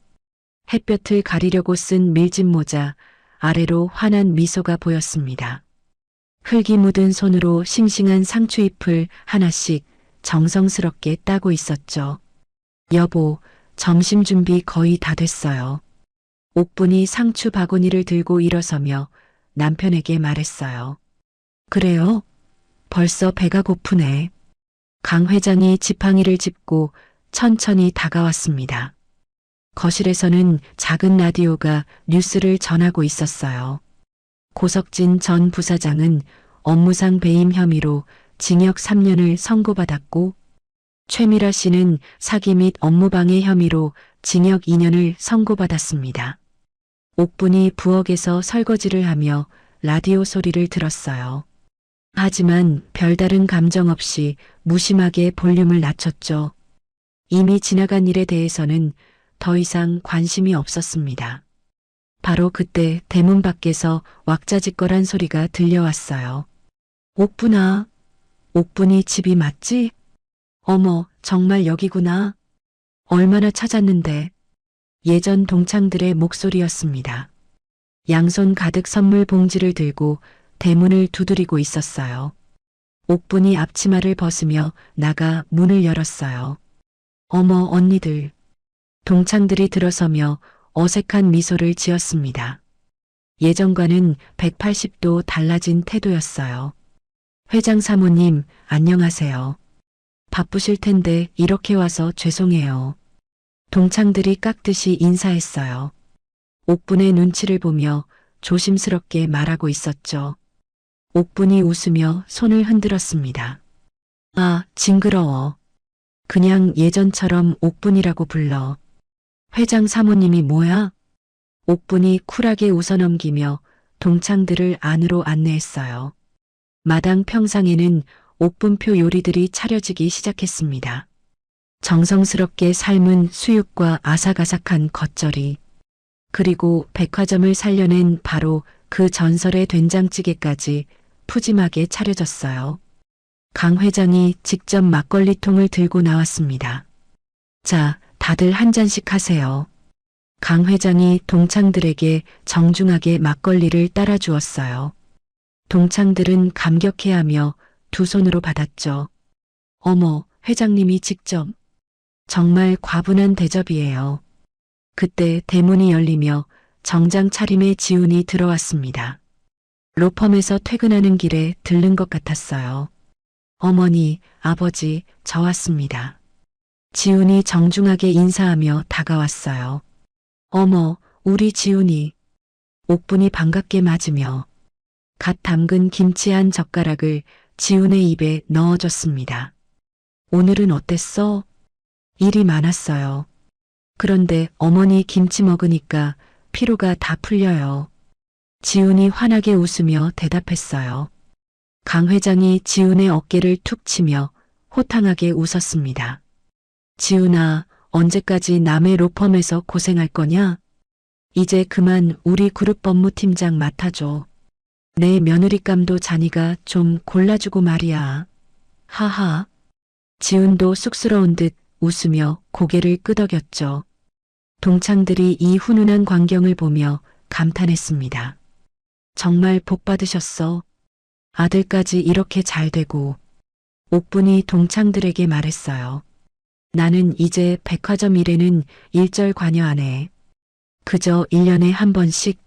햇볕을 가리려고 쓴 밀짚 모자 아래로 환한 미소가 보였습니다. 흙이 묻은 손으로 싱싱한 상추잎을 하나씩 정성스럽게 따고 있었죠. 여보, 점심 준비 거의 다 됐어요. 옥분이 상추 바구니를 들고 일어서며 남편에게 말했어요. 그래요? 벌써 배가 고프네. 강 회장이 지팡이를 짚고 천천히 다가왔습니다. 거실에서는 작은 라디오가 뉴스를 전하고 있었어요. 고석진 전 부사장은 업무상 배임 혐의로 징역 3년을 선고받았고, 최미라 씨는 사기 및 업무방해 혐의로 징역 2년을 선고받았습니다. 옥분이 부엌에서 설거지를 하며 라디오 소리를 들었어요. 하지만 별다른 감정 없이 무심하게 볼륨을 낮췄죠. 이미 지나간 일에 대해서는 더 이상 관심이 없었습니다. 바로 그때 대문 밖에서 왁자지껄한 소리가 들려왔어요. 옥분아, 옥분이 집이 맞지? 어머, 정말 여기구나. 얼마나 찾았는데. 예전 동창들의 목소리였습니다. 양손 가득 선물 봉지를 들고 대문을 두드리고 있었어요. 옥분이 앞치마를 벗으며 나가 문을 열었어요. 어머, 언니들. 동창들이 들어서며 어색한 미소를 지었습니다. 예전과는 180도 달라진 태도였어요. 회장 사모님, 안녕하세요. 바쁘실 텐데 이렇게 와서 죄송해요. 동창들이 깍듯이 인사했어요. 옥분의 눈치를 보며 조심스럽게 말하고 있었죠. 옥분이 웃으며 손을 흔들었습니다. 아, 징그러워. 그냥 예전처럼 옥분이라고 불러. 회장 사모님이 뭐야? 옥분이 쿨하게 웃어넘기며 동창들을 안으로 안내했어요. 마당 평상에는 옥분표 요리들이 차려지기 시작했습니다. 정성스럽게 삶은 수육과 아삭아삭한 겉절이, 그리고 백화점을 살려낸 바로 그 전설의 된장찌개까지 푸짐하게 차려졌어요. 강 회장이 직접 막걸리통을 들고 나왔습니다. 자, 다들 한 잔씩 하세요. 강 회장이 동창들에게 정중하게 막걸리를 따라 주었어요. 동창들은 감격해하며 두 손으로 받았죠. 어머, 회장님이 직접. 정말 과분한 대접이에요. 그때 대문이 열리며 정장 차림의 지훈이 들어왔습니다. 로펌에서 퇴근하는 길에 들른 것 같았어요. 어머니, 아버지, 저 왔습니다. 지훈이 정중하게 인사하며 다가왔어요. 어머, 우리 지훈이. 옥분이 반갑게 맞으며 갓 담근 김치 한 젓가락을 지훈의 입에 넣어줬습니다. 오늘은 어땠어? 일이 많았어요. 그런데 어머니 김치 먹으니까 피로가 다 풀려요. 지훈이 환하게 웃으며 대답했어요. 강 회장이 지훈의 어깨를 툭 치며 호탕하게 웃었습니다. 지훈아, 언제까지 남의 로펌에서 고생할 거냐? 이제 그만 우리 그룹 법무팀장 맡아줘. 내 며느리감도 자니가 좀 골라주고 말이야. 하하. 지훈도 쑥스러운 듯 웃으며 고개를 끄덕였죠. 동창들이 이 훈훈한 광경을 보며 감탄했습니다. 정말 복 받으셨어. 아들까지 이렇게 잘 되고. 옥분이 동창들에게 말했어요. 나는 이제 백화점 일에는 일절 관여 안 해. 그저 1년에 한 번씩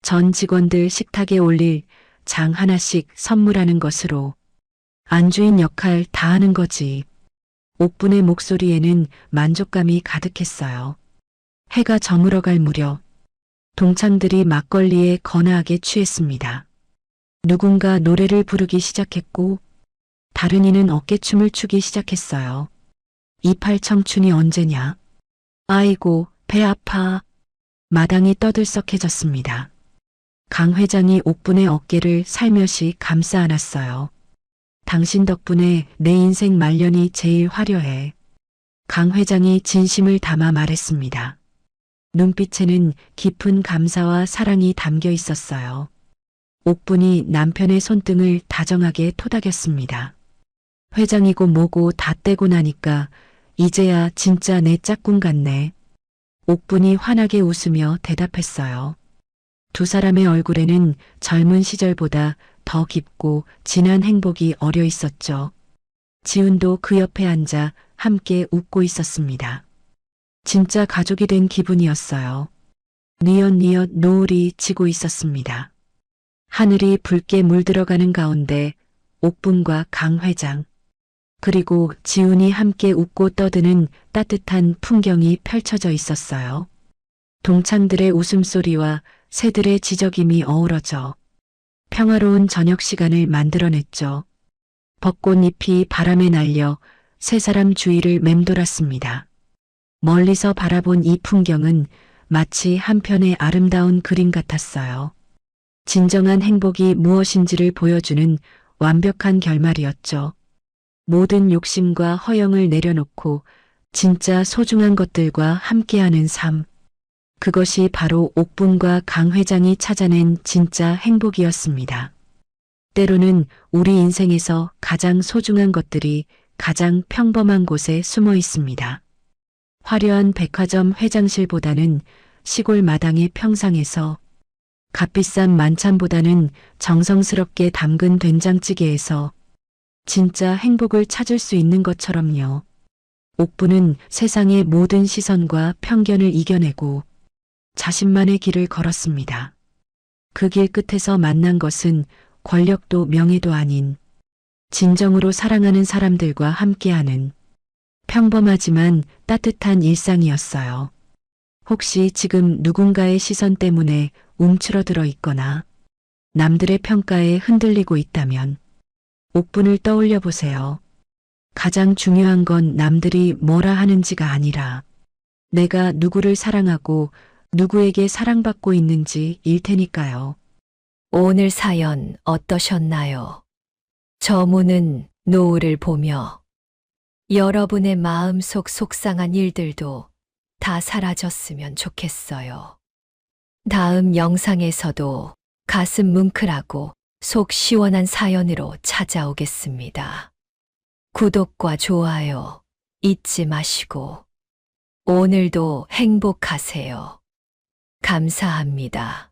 전 직원들 식탁에 올릴 장 하나씩 선물하는 것으로 안주인 역할 다 하는 거지. 옥분의 목소리에는 만족감이 가득했어요. 해가 저물어갈 무렵 동창들이 막걸리에 거나하게 취했습니다. 누군가 노래를 부르기 시작했고 다른 이는 어깨춤을 추기 시작했어요. 이팔 청춘이 언제냐? 아이고, 배 아파. 마당이 떠들썩해졌습니다. 강 회장이 옥분의 어깨를 살며시 감싸 안았어요. 당신 덕분에 내 인생 말년이 제일 화려해. 강 회장이 진심을 담아 말했습니다. 눈빛에는 깊은 감사와 사랑이 담겨 있었어요. 옥분이 남편의 손등을 다정하게 토닥였습니다. 회장이고 뭐고 다 떼고 나니까 이제야 진짜 내 짝꿍 같네. 옥분이 환하게 웃으며 대답했어요. 두 사람의 얼굴에는 젊은 시절보다 더 깊고 진한 행복이 어려 있었죠. 지훈도 그 옆에 앉아 함께 웃고 있었습니다. 진짜 가족이 된 기분이었어요. 뉘엿뉘엿 노을이 지고 있었습니다. 하늘이 붉게 물들어가는 가운데 옥분과 강 회장, 그리고 지훈이 함께 웃고 떠드는 따뜻한 풍경이 펼쳐져 있었어요. 동창들의 웃음소리와 새들의 지저귐이 어우러져 평화로운 저녁 시간을 만들어냈죠. 벚꽃잎이 바람에 날려 세 사람 주위를 맴돌았습니다. 멀리서 바라본 이 풍경은 마치 한 편의 아름다운 그림 같았어요. 진정한 행복이 무엇인지를 보여주는 완벽한 결말이었죠. 모든 욕심과 허영을 내려놓고 진짜 소중한 것들과 함께하는 삶. 그것이 바로 옥분과 강 회장이 찾아낸 진짜 행복이었습니다. 때로는 우리 인생에서 가장 소중한 것들이 가장 평범한 곳에 숨어 있습니다. 화려한 백화점 회장실보다는 시골 마당의 평상에서, 값비싼 만찬보다는 정성스럽게 담근 된장찌개에서 진짜 행복을 찾을 수 있는 것처럼요. 옥부는 세상의 모든 시선과 편견을 이겨내고 자신만의 길을 걸었습니다. 그 길 끝에서 만난 것은 권력도 명예도 아닌 진정으로 사랑하는 사람들과 함께하는 평범하지만 따뜻한 일상이었어요. 혹시 지금 누군가의 시선 때문에 움츠러들어 있거나 남들의 평가에 흔들리고 있다면 옥분을 떠올려 보세요. 가장 중요한 건 남들이 뭐라 하는지가 아니라 내가 누구를 사랑하고 누구에게 사랑받고 있는지일 테니까요. 오늘 사연 어떠셨나요? 저문은 노을을 보며 여러분의 마음속 속상한 일들도 다 사라졌으면 좋겠어요. 다음 영상에서도 가슴 뭉클하고 속 시원한 사연으로 찾아오겠습니다. 구독과 좋아요 잊지 마시고 오늘도 행복하세요. 감사합니다.